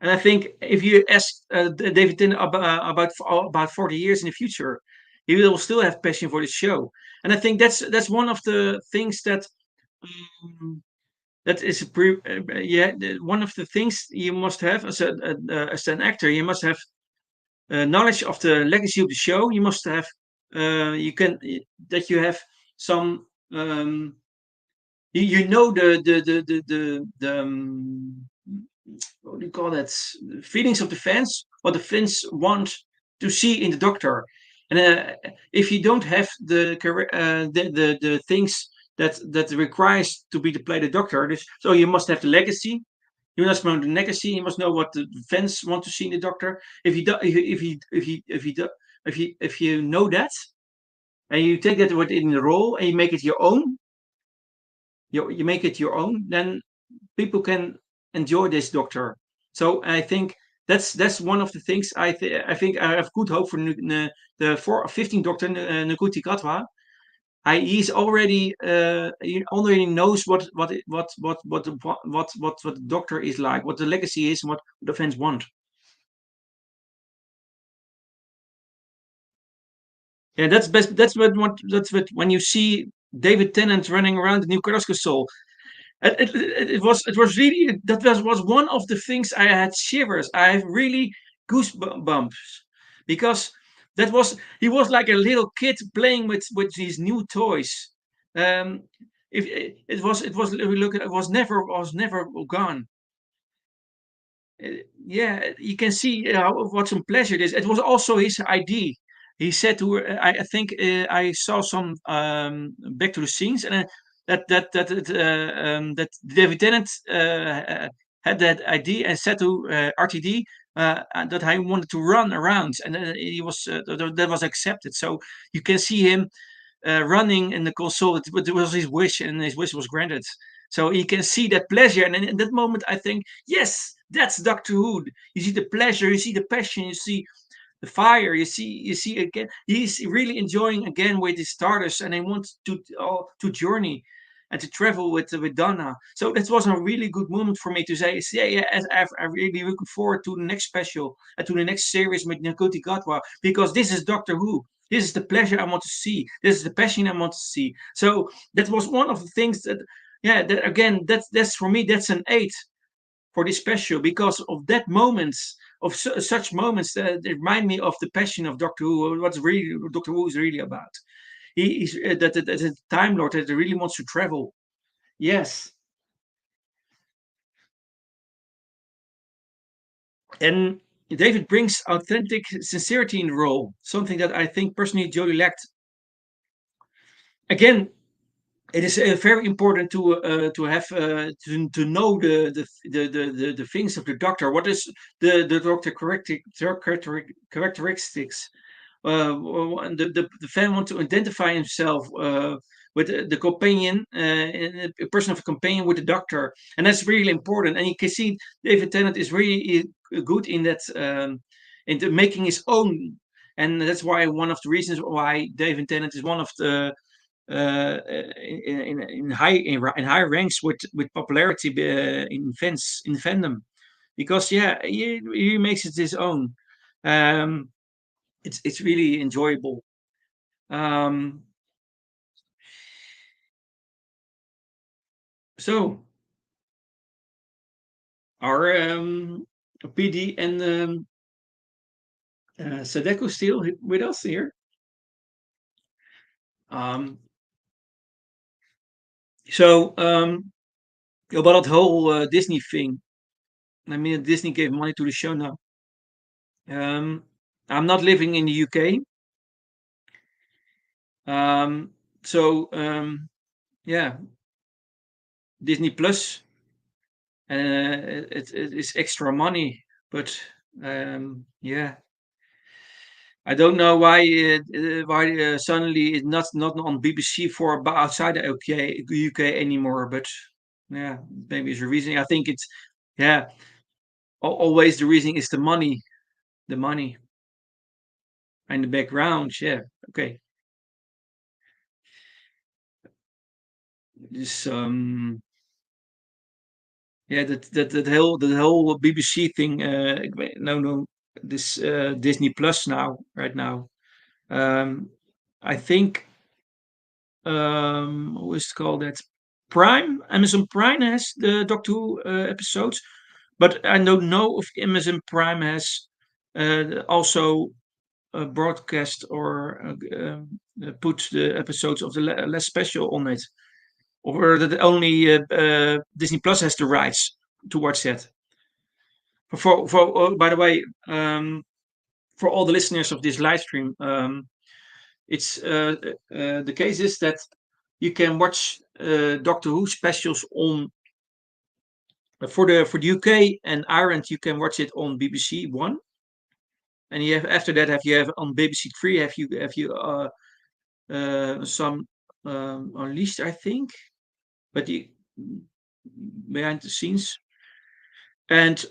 And I think if you ask David Tennant about 40 years in the future, he will still have passion for the show. And I think that's one of the things um, that is one of the things you must have as an actor. You must have knowledge of the legacy of the show. You must have you can that you have some you know the what do you call that, feelings of the fans, what the fans want to see in the Doctor. And if you don't have the things that requires to be to play the Doctor, so you must have the legacy. You must know the legacy. You must know what the fans want to see in the Doctor. If you do, if you know that, and you take that within the role and you make it your own, you make it your own, then people can enjoy this Doctor. So I think that's one of the things I think I have good hope for the 15th Doctor, Nkuti Katwa. He's already he already knows what the Doctor is like, what the legacy is, and what the fans want. Yeah, that's best. That's what when you see David Tennant running around the new Carrasco Soul. It was really that was one of the things I had shivers. I have really goosebumps because that was he was like a little kid playing with these new toys. Um, if it was look it was never gone. Yeah, you can see what some pleasure it is. It was also his ID. He said to her, I think I saw some back to the scenes, and that David Tennant had that ID and said to RTD that I wanted to run around, and he was that was accepted. So you can see him running in the console. It was his wish, and his wish was granted. So you can see that pleasure, and in that moment, I think, yes, that's Doctor Who. You see the pleasure, you see the passion, you see the fire. You see again. He's really enjoying again with his starters, and he wants to journey and to travel with Donna. So that was a really good moment for me to say, yeah, yeah, I'm really looking forward to the next special and to the next series with Nakoti Gatwa because this is Doctor Who. This is the pleasure I want to see. This is the passion I want to see. So that was one of the things that, yeah, that again, that's for me, that's an 8 for this special because of that moments of such moments that remind me of the passion of Doctor Who. What's really Doctor Who is really about. He's that a Time Lord that really wants to travel. Yes, and David brings authentic sincerity in the role, something that I think personally Jodie lacked. Again, it is very important to have to know the things of the doctor. What is the doctor characteristics? And the fan want to identify himself with the companion, a person of a companion with the doctor, and that's really important. And you can see David Tennant is really good in that, into making his own, and that's why one of the reasons why David Tennant is one of the in high ranks with popularity in fandom, because yeah, he makes it his own. Um, it's really enjoyable. Um, so our PD and Sadeko still with us here. Um, so about that whole Disney thing. I mean, Disney gave money to the show now. Um, I'm not living in the UK. Um, so yeah, Disney Plus, it is extra money, but yeah, I don't know why suddenly it's not on BBC for outside the UK anymore. But yeah, maybe it's a reason. I think it's yeah, always the reason is the money and the background. Yeah, okay. This yeah, that whole BBC thing. No, this Disney Plus now, right now. Um, I think what is it called? That Prime, Amazon Prime has the Doctor Who episodes, but I don't know if Amazon Prime has also broadcast or put the episodes of the less special on it, or that only Disney Plus has the rights to watch that. By the way, for all the listeners of this live stream, it's the case is that you can watch Doctor Who specials on for the UK and Ireland. You can watch it on BBC One, and you have after that have you have on BBC Three have you some unleashed, I think, but the behind the scenes. And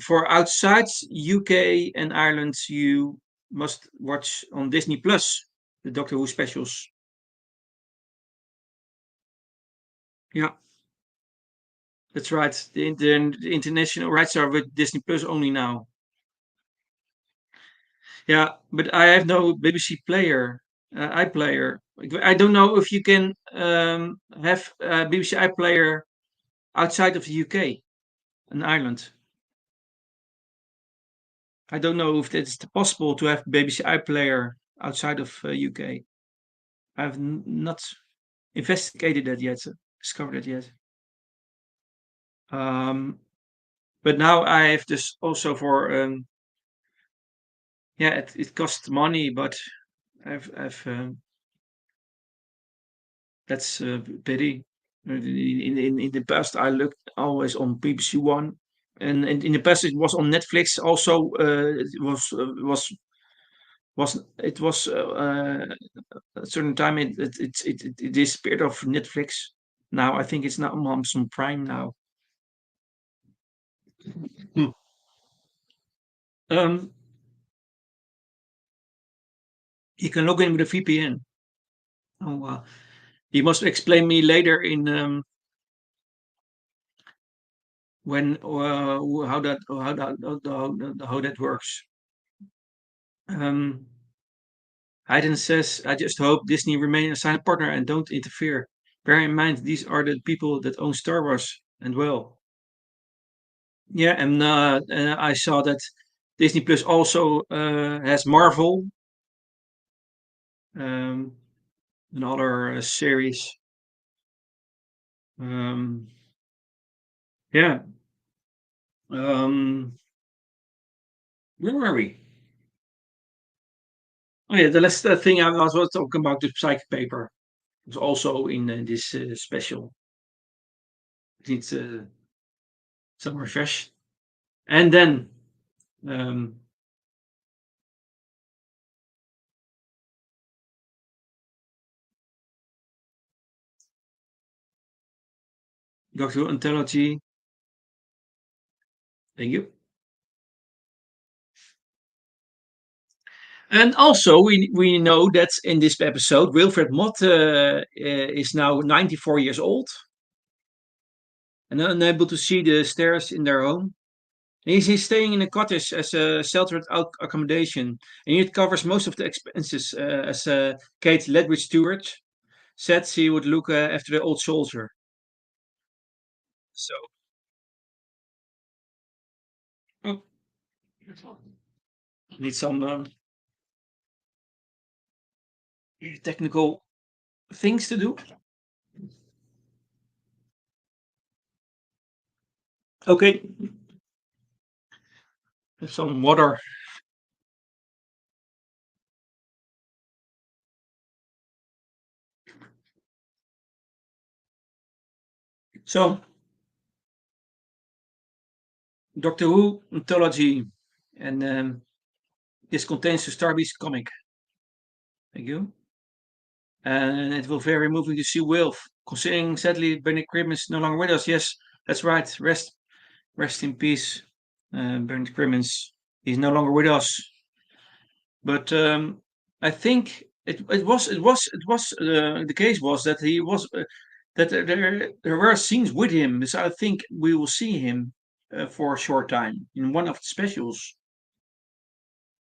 for outside UK and Ireland, you must watch on Disney Plus the Doctor Who specials. Yeah, that's right. The international rights are with Disney Plus only now. Yeah, but I have no BBC player, iPlayer. I don't know if you can have BBC iPlayer outside of the UK and Ireland. I don't know if it's possible to have BBC iPlayer outside of UK. I've not investigated that yet, discovered that yet. Um, but now I have this also for yeah, it costs money, but I've that's a pity. In the past, I looked always on BBC One, and in the past it was on Netflix. Also, it was a certain time it disappeared off Netflix. Now I think it's not on Amazon Prime now. Hmm. Um, you can log in with a VPN. Oh, you must explain me later in when how that works. Um, Hayden says, "I just hope Disney remain a silent partner and don't interfere. Bear in mind, these are the people that own Star Wars, and well, yeah." And I saw that Disney Plus also has Marvel, um, another series. Um, yeah. Um, Where were we? Oh yeah, the last thing I was talking about the psychic paper was also in this special. It needs some refresh. And then um, Doctor Who Anthology. Thank you. And also, we know that in this episode, Wilfred Mott is now 94 years old and unable to see the stairs in their home. He's staying in a cottage as a sheltered accommodation, and it covers most of the expenses. As Kate Ledwidge Stewart said, she would look after the old soldier. So, oh, need some technical things to do. Okay, have some water. So, Doctor Who Anthology, and this contains the Starbeast comic. Thank you. And it will very moving to see Wilf. Considering sadly Benny Grimm is no longer with us. Yes, that's right. Rest in peace, Benny Crimmins. He's no longer with us. But I think the case was that he was that there were scenes with him. So I think we will see him for a short time in one of the specials.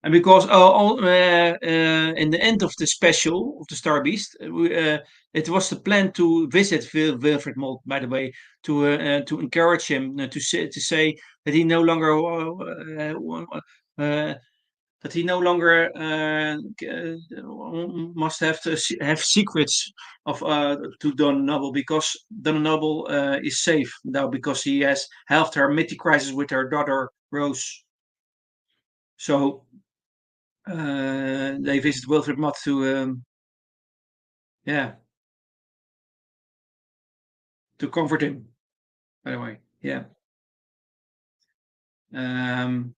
And because in the end of the special of the Star Beast, it was the plan to visit Wilfred Mold, by the way, to encourage him to say that he no longer that he no longer must have to have secrets of to Don Noble because Don Noble is safe now because he has helped her Mitty crisis with her daughter Rose. So they visit Wilfred Mott yeah, to comfort him. By the way, yeah. Um,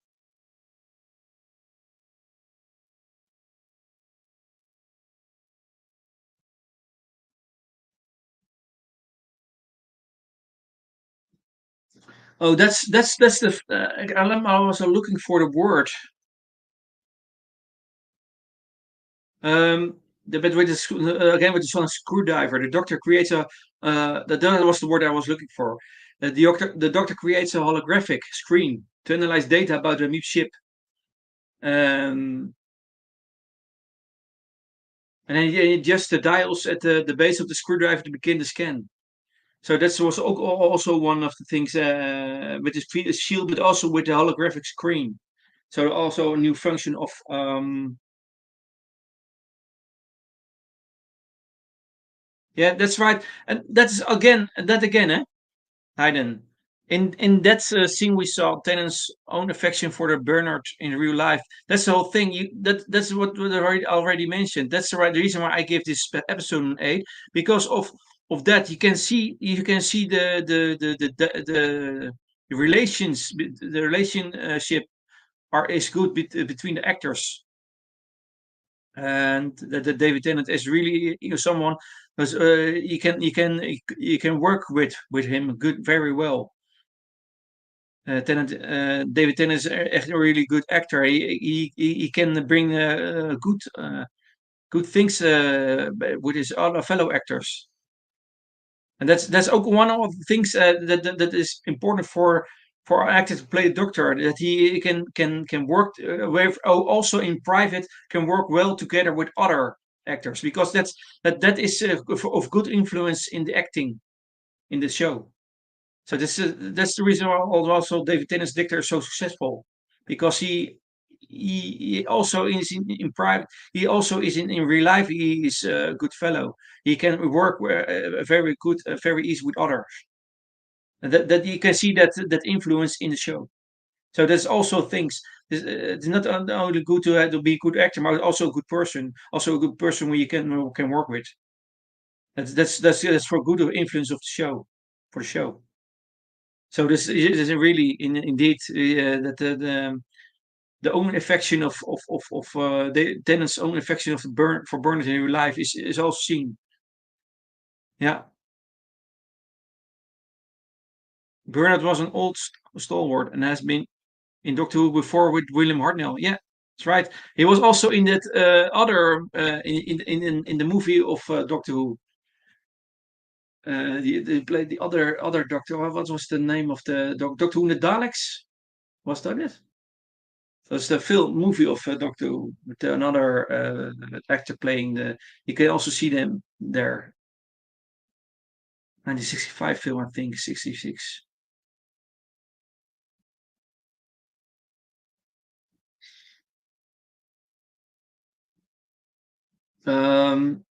oh, that's the. I was looking for the word. But with again with the sonic screwdriver, the Doctor creates a. That was the word I was looking for. The Doctor creates a holographic screen to analyze data about the MIP ship. Um, and then he adjusts the dials at the base of the screwdriver to begin the scan. So that was also one of the things with the shield, but also with the holographic screen. So also a new function of yeah, that's right, and that's again, eh? Hayden. In that scene, we saw Tennant's own affection for the Bernard in real life. That's the whole thing. That's what I already mentioned. That's the reason why I gave this episode an 8 because of that. You can see the relations the relationship is good between the actors and that David Tennant is really someone because you can work with him very well. David Tennant is echt a really good actor. He can bring good things with his other fellow actors, and that's also one of the things that is important for an actor to play a doctor that he can work with also in private can work well together with other actors because that is of good influence in the acting in the show. So that's the reason why also David Tennant's Dictator is so successful because he also is in private. He also is in real life. He is a good fellow. He can work very good, very easy with others. And that you can see that influence in the show. So there's also things. It's not only good to be a good actor, but also a good person. Also a good person who you can work with. That's for good influence of the show, for the show. So this is really indeed that the own affection of the Tennant's own affection of the Bernard in real life is also seen. Yeah, Bernard was an old stalwart and has been in Doctor Who before with William Hartnell. Yeah, that's right. He was also in that other in the movie of Doctor Who. They played the other Doctor. What was the name of the Doctor Who? The Daleks. Was that it? That's the film movie of Doctor Who with another actor playing the. You can also see them there. 1965 film, I think, 66. Um,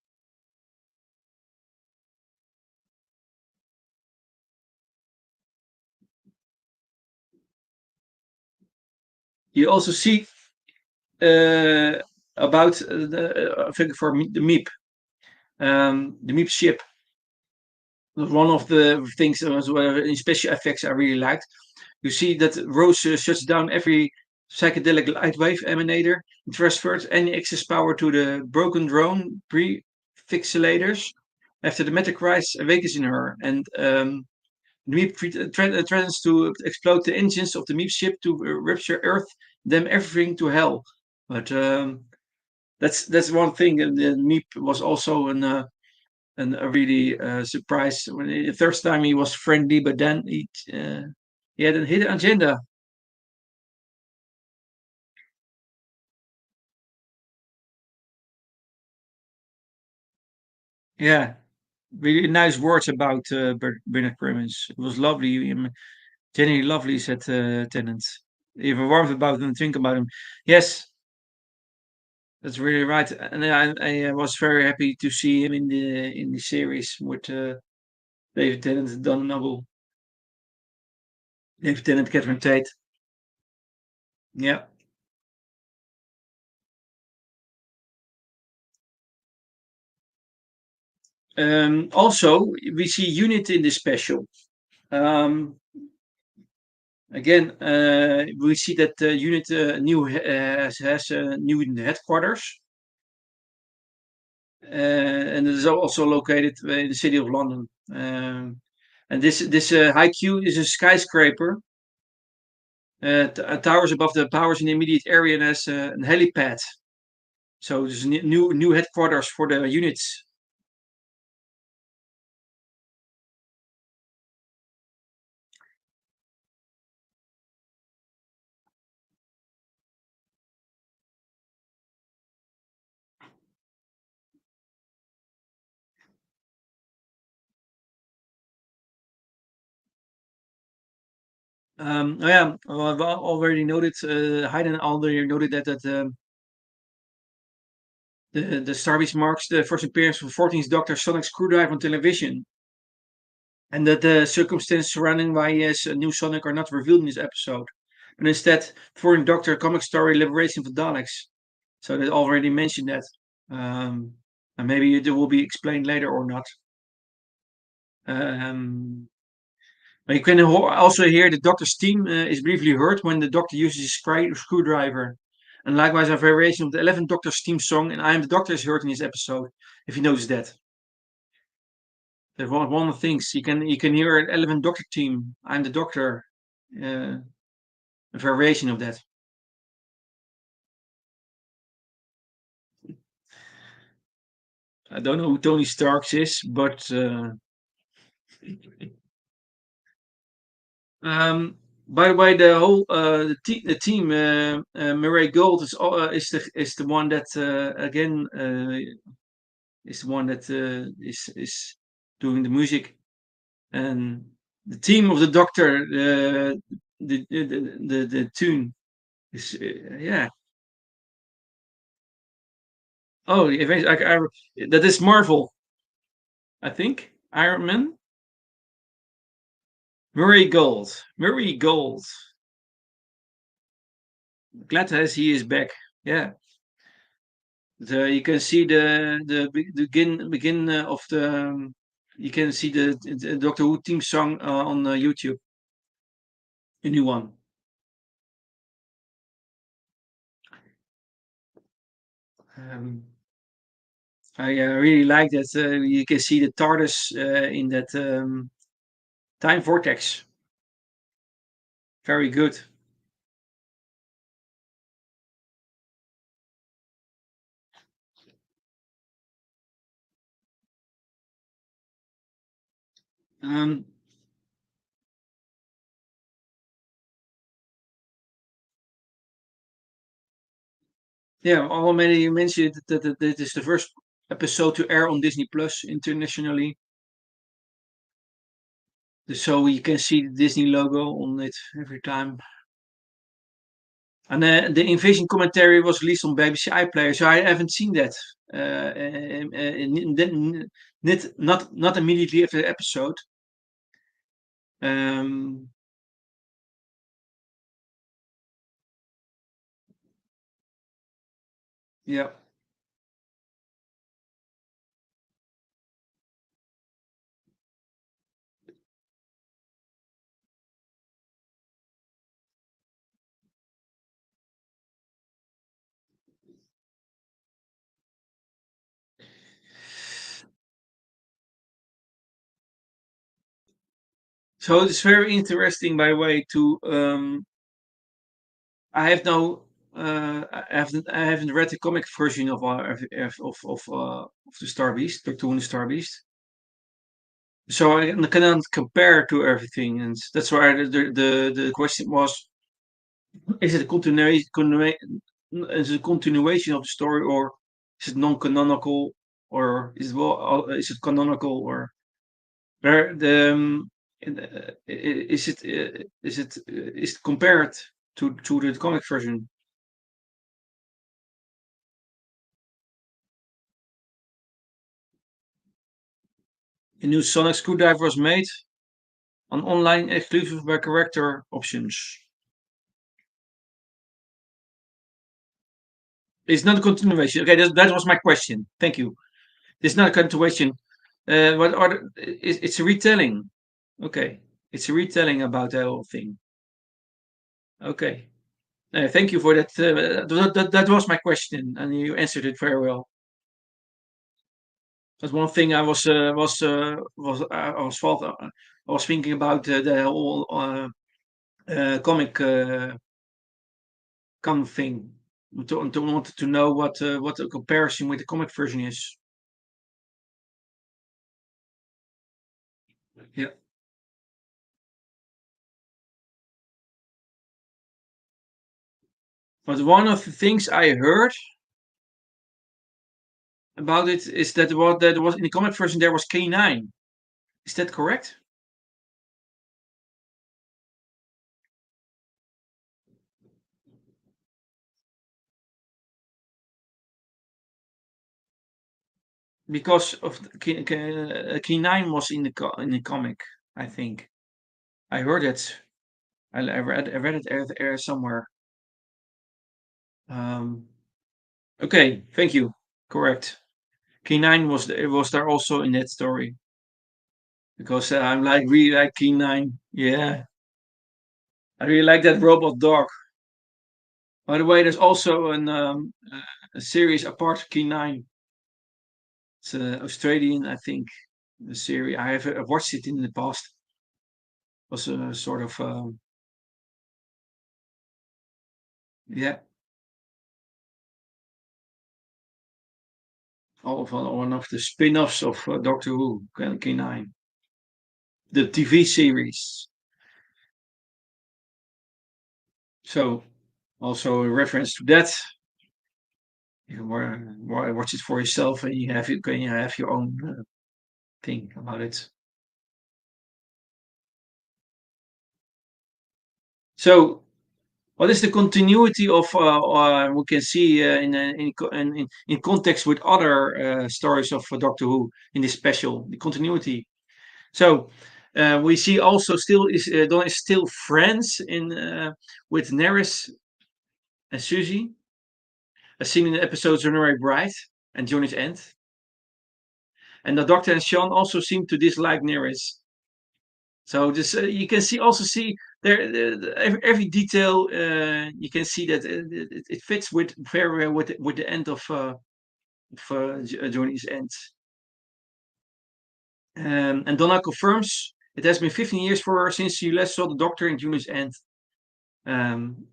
you also see uh, about I think for the Meep, the Meep ship. Was one of the things as well in special effects I really liked. You see that Rose shuts down every psychedelic light wave emanator and transfers any excess power to the broken drone prefixillators after the Metachrist awakens in her. And Meep threatens to explode the engines of the Meep ship to rupture Earth, damn everything to hell. But that's one thing. And Meep was also a really surprise. When the first time he was friendly, but then he had a hidden agenda. Yeah, really nice words about Bernard Crimmins. It was lovely, genuinely lovely, said Tennant. Even warmed about him, think about him. Yes, that's really right. And I was very happy to see him in the series with David Tennant, Don Noble, David Tennant, Catherine Tate. Yeah. Also, we see Unit in this special. Um, Again, we see that the unit has a new headquarters, and it is also located in the city of London. And this high Q is a skyscraper, towers above the powers in the immediate area, and has a helipad. So there's new headquarters for the units. Oh yeah, well, I've already noted. Hayden already noted that the Starbase marks the first appearance of 14th Doctor Sonic Screwdriver on television, and that the circumstances surrounding why he has a new Sonic are not revealed in this episode, but instead, 14th Doctor comic story Liberation of the Daleks. So they already mentioned that, um, and maybe it will be explained later or not. Um, but you can also hear the Doctor's theme is briefly heard when the Doctor uses his screwdriver. And likewise, a variation of the 11th Doctor's theme song, and I Am the Doctor, is heard in this episode, if you notice that. That's one of the things you can hear an 11th Doctor theme. I'm the Doctor, uh, a variation of that. I don't know who Tony Starks is, but by the way, the whole the team Murray Gold is the one that again is the one that is doing the music, and the team of the Doctor the tune is yeah. Oh, that is Marvel, I think. Iron Man, Murray Gold, Murray Gold. Glad that he is back. Yeah, you can see the begin of the. You can see the Doctor Who theme song on YouTube, a new one. Um, I really like that. You can see the TARDIS in that time vortex. Very good. Um, yeah, already you mentioned that it is the first episode to air on Disney Plus internationally, so you can see the Disney logo on it every time. And the Invasion commentary was released on BBC iPlayer, so I haven't seen that. Not immediately after the episode. Um, yeah. So it's very interesting, by the way. To I have no, I haven't read the comic version of the Star Beast, Doctor Who and the Star Beast. So I cannot compare to everything, and that's why the question was: is it a is it a continuation of the story, or is it non-canonical, or is it canonical, or where is it compared to the comic version? A new sonic screwdriver was made on online exclusive by character options. It's not a continuation. Okay, that was my question. Thank you. It's not a continuation. What are it's a retelling. Okay, it's a retelling about the whole thing. Okay, thank you for that. That was my question, and you answered it very well. That's one thing I was thinking about the whole comic thing. Wanted to know what the comparison with the comic version is. Yeah. But one of the things I heard about it is that was in the comic version there was K9. Is that correct? Because of K9 was in the comic, I think. I heard it. I read it somewhere. Um, okay, thank you. Correct. K9 was there also in that story because I'm like really like K9. Yeah, I really like that robot dog. By the way, there's also a series apart K9. It's Australian, I think. The series I've watched it in the past. Was a sort of yeah, one of the spin-offs of Doctor Who, K9, the TV series. So also a reference to that. You can watch it for yourself, and you have your own thing about it. So what is the continuity of we can see in context with other stories of Doctor Who in this special, the continuity. So we see also still is Dawn is still friends in with Nerys and Susie, as seen in the episodes January Bright and Journey's End. And the Doctor and Sean also seem to dislike Nereus. So this you can see there every detail. You can see that it fits with very well with the end of Journey's End. And Donna confirms it has been 15 years for her since she last saw the Doctor in Journey's End. Um,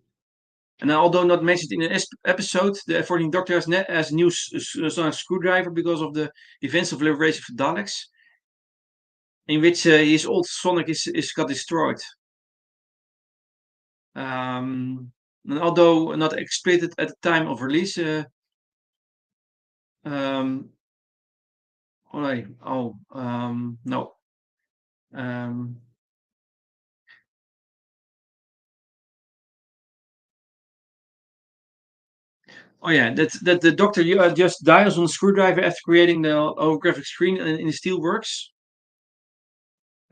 and although not mentioned in an episode, the 14th Doctor has a new sonic screwdriver because of the events of Liberation of the Daleks, in which his old sonic is got destroyed. And although not explicit at the time of release, um, no. Um, oh yeah, that the Doctor just dials on the screwdriver after creating the holographic screen in the Steelworks.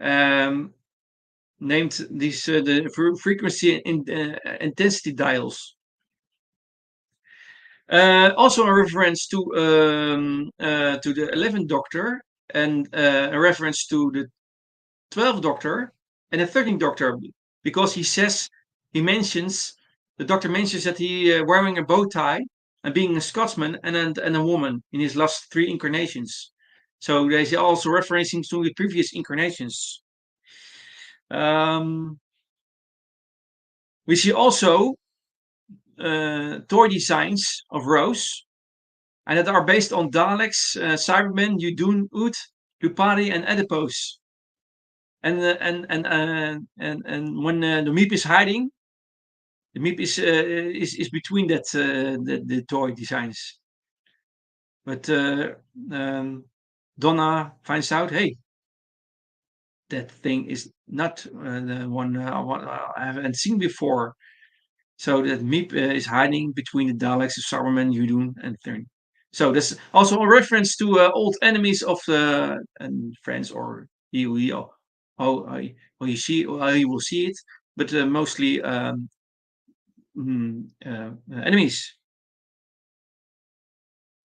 Um, named these the frequency and intensity dials. Also a reference to the 11th Doctor and a reference to the 12th Doctor and the 13th Doctor because the Doctor mentions that he wearing a bow tie and being a Scotsman and a woman in his last three incarnations. So there's also referencing to the previous incarnations. Um, we see also toy designs of Rose, and that are based on Daleks, Cybermen, Udun, Ut, Lupari, and Adipose. And when the Meep is hiding, the Meep is between the toy designs. But Donna finds out, hey, that thing is not the one I haven't seen before. So that Meep is hiding between the Daleks, Saruman, Yudun, and Thurn. So that's also a reference to old enemies of the and friends, or how you see how you will see it, but mostly enemies.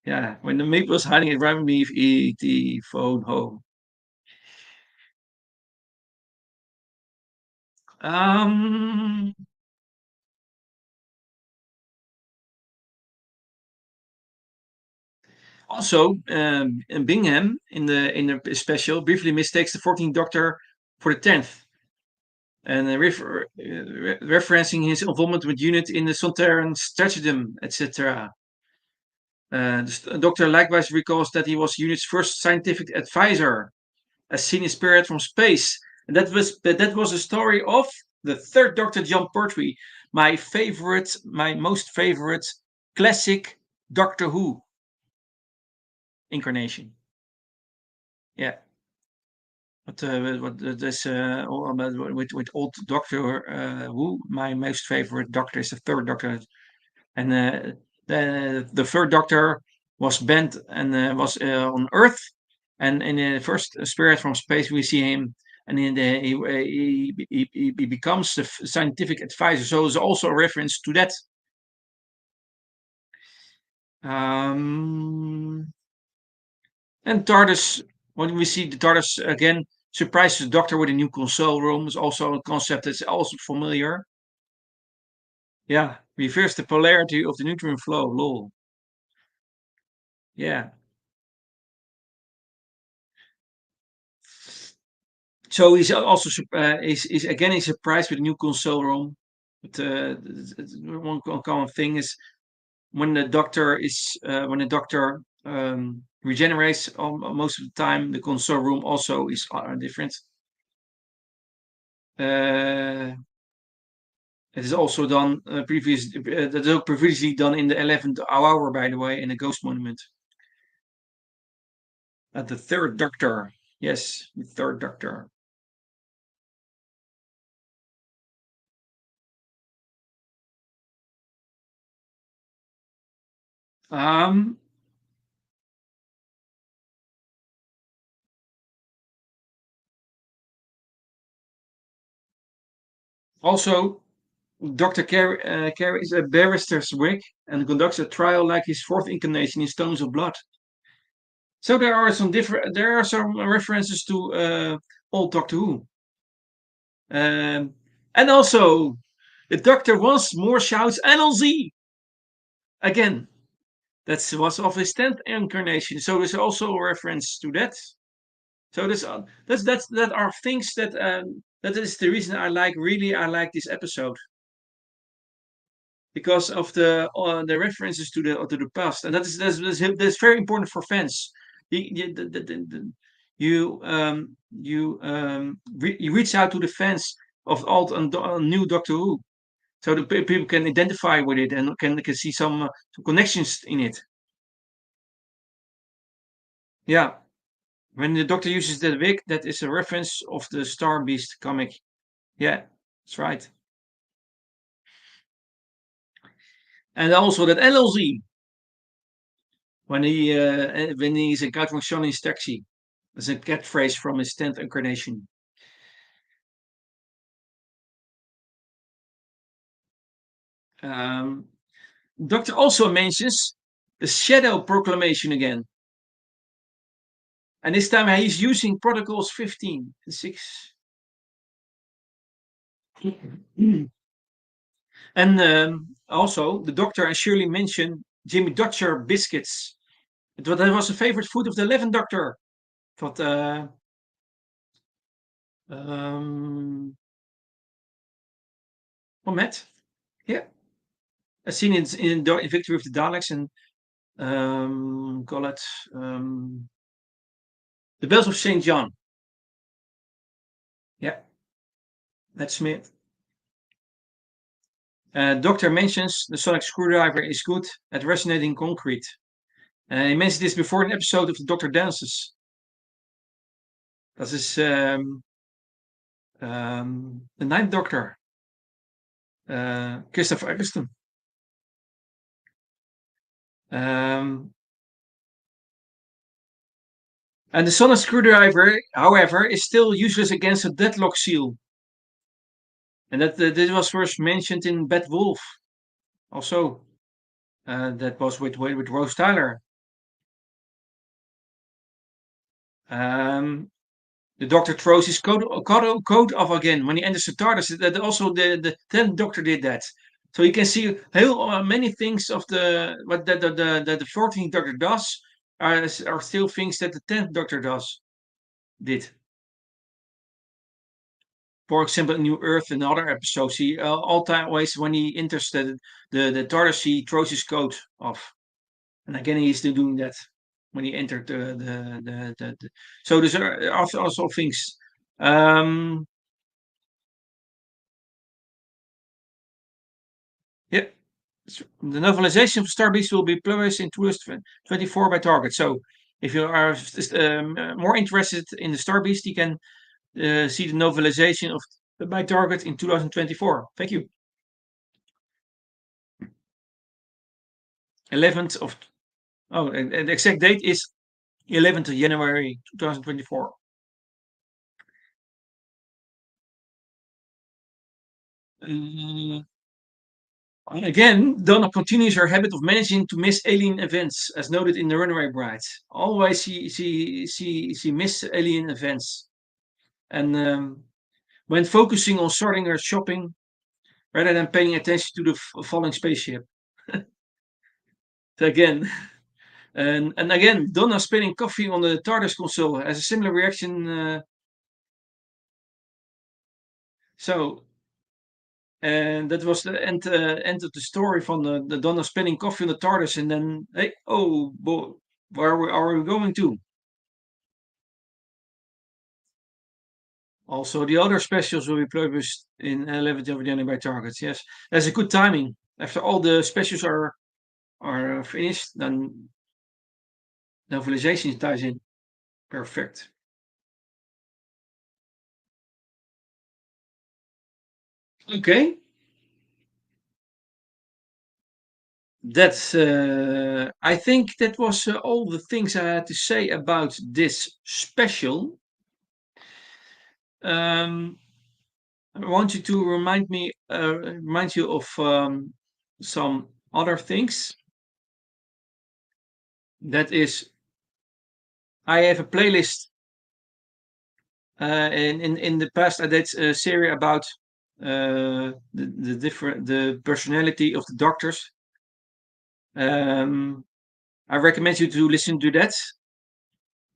Yeah, when the Meep was hiding, it reminded me of E.T. Phone Home. Um, Also, Bingham in the special briefly mistakes the 14th Doctor for the 10th, and referencing his involvement with unit in the Sontaran stratagem, etc. The Doctor likewise recalls that he was unit's first scientific advisor, as seen in Spirit from Space, and that was a story of the third Doctor, John Pertwee, my most favorite classic Doctor Who incarnation. Yeah. What this all about with old Doctor Who. My most favorite Doctor is the third Doctor, and the third Doctor was bent and was on Earth, and in the first Spirit from Space we see him, and in the he becomes the scientific advisor. So it's also a reference to that. Um, And TARDIS, when we see the TARDIS again, surprises the Doctor with a new console room is also a concept that's also familiar. Yeah, reverse the polarity of the nutrient flow. Lol. Yeah. So he's also is again he's surprised with a new console room. But one common thing is when the Doctor regenerates most of the time, the console room also is different. Uh, It is also done that is previously done in the 11th hour, by the way, in the Ghost Monument. At the third Doctor. Yes, the third Doctor. Um, Also, Dr. carries a barrister's wig and conducts a trial like his fourth incarnation in Stones of Blood. So there are some references to old Doctor Who. Um, and also, the Doctor once more shouts NLZ again. That was of his 10th incarnation. So there's also a reference to that. So that are things that is the reason I like this episode because of the references to the past, and that's very important for fans. You reach out to the fans of old and new Doctor Who, so the people can identify with it and can see some connections in it. Yeah, when the Doctor uses that wig, that is a reference of the Star Beast comic. Yeah, that's right. And also that LLZ when he's encountering Shawnee's taxi. That's a catchphrase from his 10th incarnation. Um, Doctor also mentions the Shadow Proclamation again. And this time he's using Protocols 15 and 6. And also, the Doctor and Shirley mention Jimmy Dutcher biscuits. That was a favorite food of the 11th Doctor. Thought, um, well, Matt, yeah, a scene in Victory of the Daleks and call it um, the Bells of St. John. Yeah, that's Smith. Doctor mentions the sonic screwdriver is good at resonating concrete. He mentioned this before an episode of the Doctor Dances. Dat is the Ninth Doctor, Christopher Eccleston. Um, and the sonic screwdriver, however, is still useless against a deadlock seal. And this was first mentioned in Bad Wolf. Also, that was with Rose Tyler. Um, the Doctor throws his coat off again when he enters the TARDIS. That also the 10th Doctor did that. So you can see many things of what the 14th Doctor does are still things that the 10th Doctor did. For example, New Earth and other episodes, he all time always when he enters the TARDIS, he throws his coat off, and again he's still doing that when he entered the so there's also things. Um, yeah, the novelization of Star Beast will be published in 2024 by Target. So if you are more interested in the Star Beast, you can see the novelization of by Target in 2024. Thank you. 11th of and the exact date is 11th of January 2024. Uh, Again, Donna continues her habit of managing to miss alien events, as noted in the Runaway Bride. Always she missed alien events, and when focusing on sorting her shopping rather than paying attention to the falling spaceship. Again, and again, Donna spilling coffee on the TARDIS console has a similar reaction. So and that was the end of the story from the Donna spinning coffee on the TARDIS, and then hey, oh boy, where are we going to? Also, the other specials will be published in 11th of January by Target. Yes, that's a good timing. After all the specials are finished, then novelization ties in. Perfect. Okay, that's. I think that was all the things I had to say about this special. Um, I want you to remind you of some other things. That is, I have a playlist. In the past, I did a series about the personality of the doctors. Um, I recommend you to listen to that.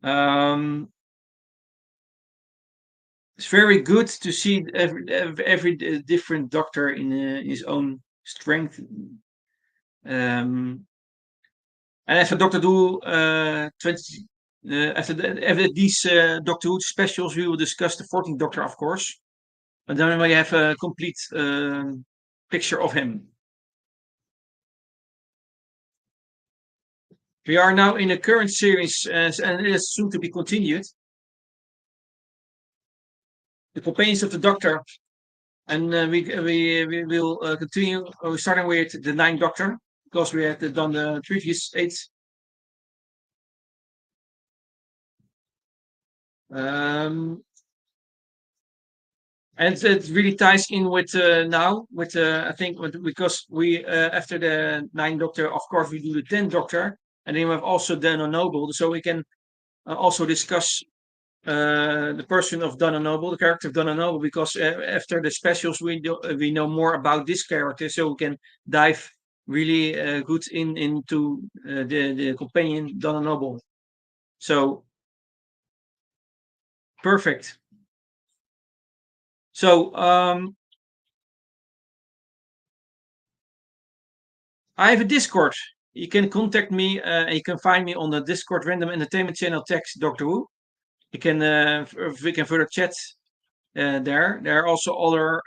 Um, it's very good to see every different doctor in his own strength. And after Doctor Who 20, after these Doctor Who specials, we will discuss the 14th Doctor, of course. And then we have a complete picture of him. We are now in a current series, and it is soon to be continued. The Companions of the Doctor, and we will continue. We're starting with the Ninth Doctor because we had done the previous eight. Um, and it really ties in with now with I think because we after the Ninth Doctor, of course, we do the 10th Doctor, and then we have also Dana Noble, so we can also discuss the person of Donna Noble, the character of Donna Noble, because after the specials we know more about this character, so we can dive really good into the companion Donna Noble. So perfect. So I have a Discord. You can contact me. And you can find me on the Discord Random Entertainment Channel text Doctor Who. You can we can further chat there. There are also other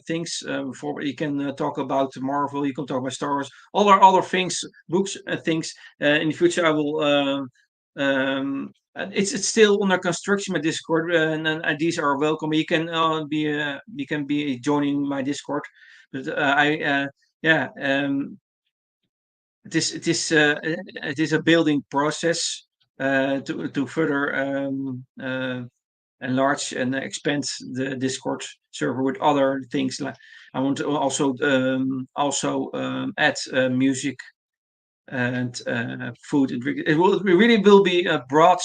things for you can talk about Marvel. You can talk about Star Wars. Other things, books, things. In the future, I will. It's still under construction. My Discord, and ideas are welcome. You can be joining my Discord. But I yeah. It is a building process to further enlarge and expand the Discord server with other things. Like I want to also add music and food and drink. It really will be a broad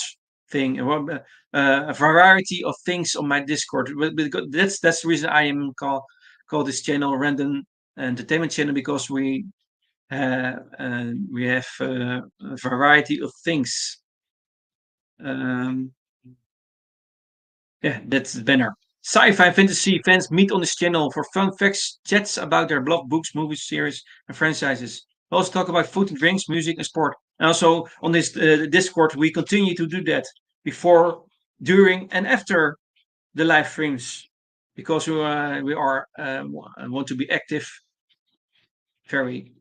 thing, a variety of things on my Discord. Because that's the reason I am call this channel Random Entertainment Channel, because we have a variety of things. Um, Yeah, that's the banner. Sci-Fi Fantasy fans meet on this channel for fun facts, chats about their beloved books, movies, series, and franchises. We also talk about food and drinks, music, and sport. And also on this Discord, we continue to do that before, during, and after the live streams, because we are want to be active. Very.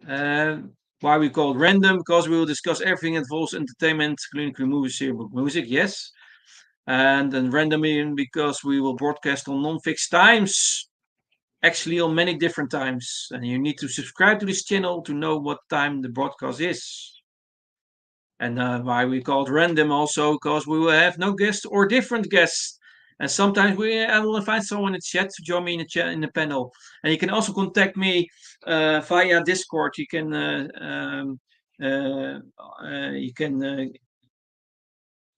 Uh, why we call it random? Because we will discuss everything that involves entertainment, including movies, series, book, music. Yes, and then randomly because we will broadcast on non-fixed times, actually on many different times, and you need to subscribe to this channel to know what time the broadcast is. And why we call it random also because we will have no guests or different guests, and sometimes I will invite someone in the chat to join me in the chat in the panel. And you can also contact me via Discord. You can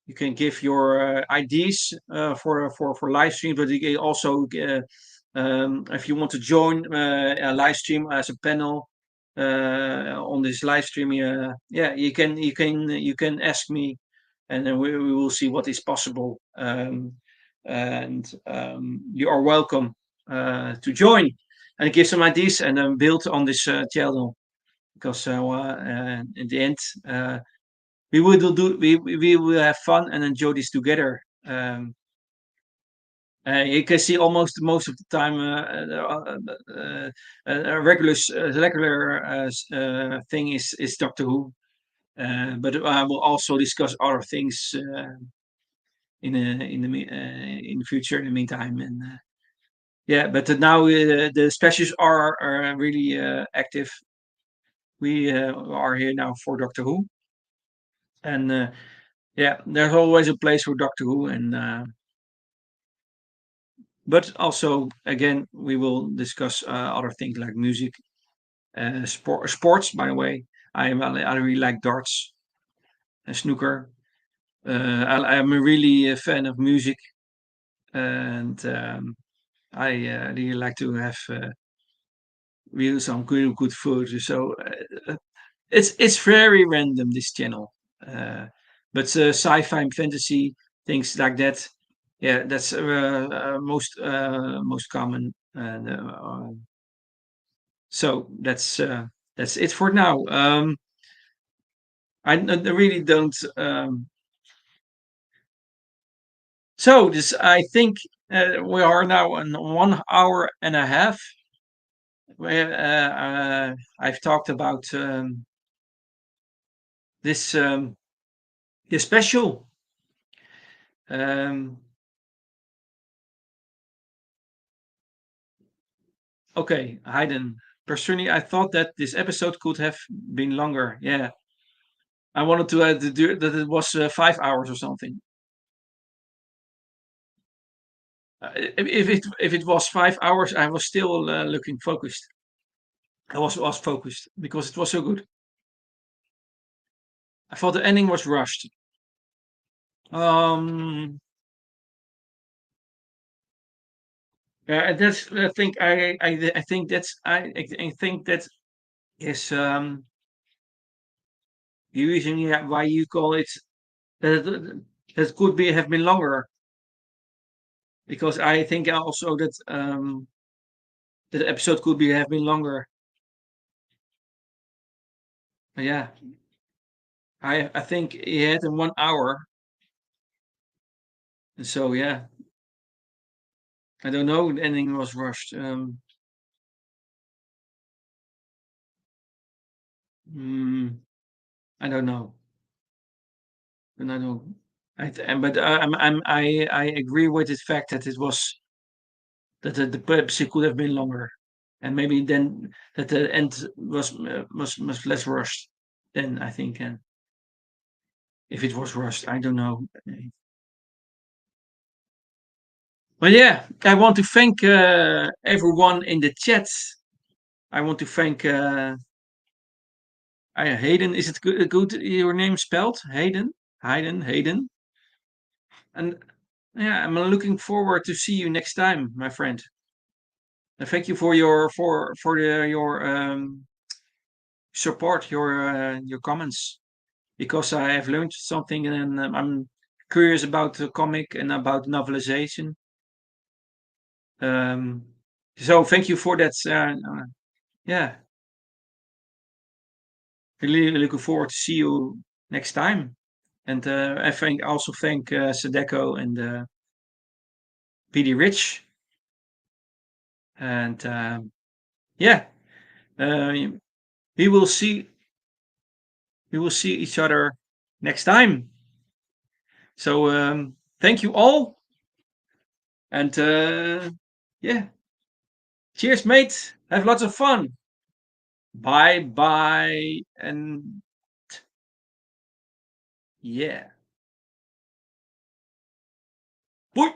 you can give your IDs for live stream, but you can also if you want to join a live stream as a panel on this live stream, yeah, you can ask me, and then we will see what is possible. And you are welcome to join and give some ideas and then build on this channel, because in the end. We will have fun and enjoy this together. You can see almost most of the time a regular thing is Doctor Who, but I will also discuss other things in the future. In the meantime, and yeah, but now the specials are really active. We are here now for Doctor Who, and yeah, there's always a place for Doctor Who, and But also, again, we will discuss other things like music, sports. By the way, I really like darts and snooker. I'm a really a fan of music, and I really like to have really some good food. So it's very random, this channel. Uh, but sci-fi fantasy things like that, yeah, that's most common. And so that's it for now. I really don't. So this I think we are now on 1 hour and a half. Where I've talked about this this special. Um, okay, Hayden. Personally, I thought that this episode could have been longer. Yeah, I wanted to do that. It was 5 hours or something. If it was 5 hours, I was still looking focused. I was focused because it was so good. I thought the ending was rushed. Um, that's I think I think that's I think that is the reason why you call it that could be have been longer because I think also that that episode could be have been longer. Yeah, I think he had in 1 hour. And so yeah, I don't know. The ending was rushed. Mm, I don't know. And I don't. But I agree with the fact that it was that the episode could have been longer, and maybe then that the end was less rushed. Then I think, if it was rushed, I don't know. But yeah, I want to thank everyone in the chat. I want to thank Hayden. Is it good your name spelled? Hayden? Hayden. And yeah, I'm looking forward to see you next time, my friend. And thank you for your support, your comments, because I have learned something and I'm curious about the comic and about novelization. Um, so thank you for that. Yeah, really looking forward to see you next time. And I think also thank Sadeko and PD Rich. And yeah, uh, we will see we will see each other next time. So thank you all, and yeah, cheers, mate. Have lots of fun. Bye bye, and yeah, bye.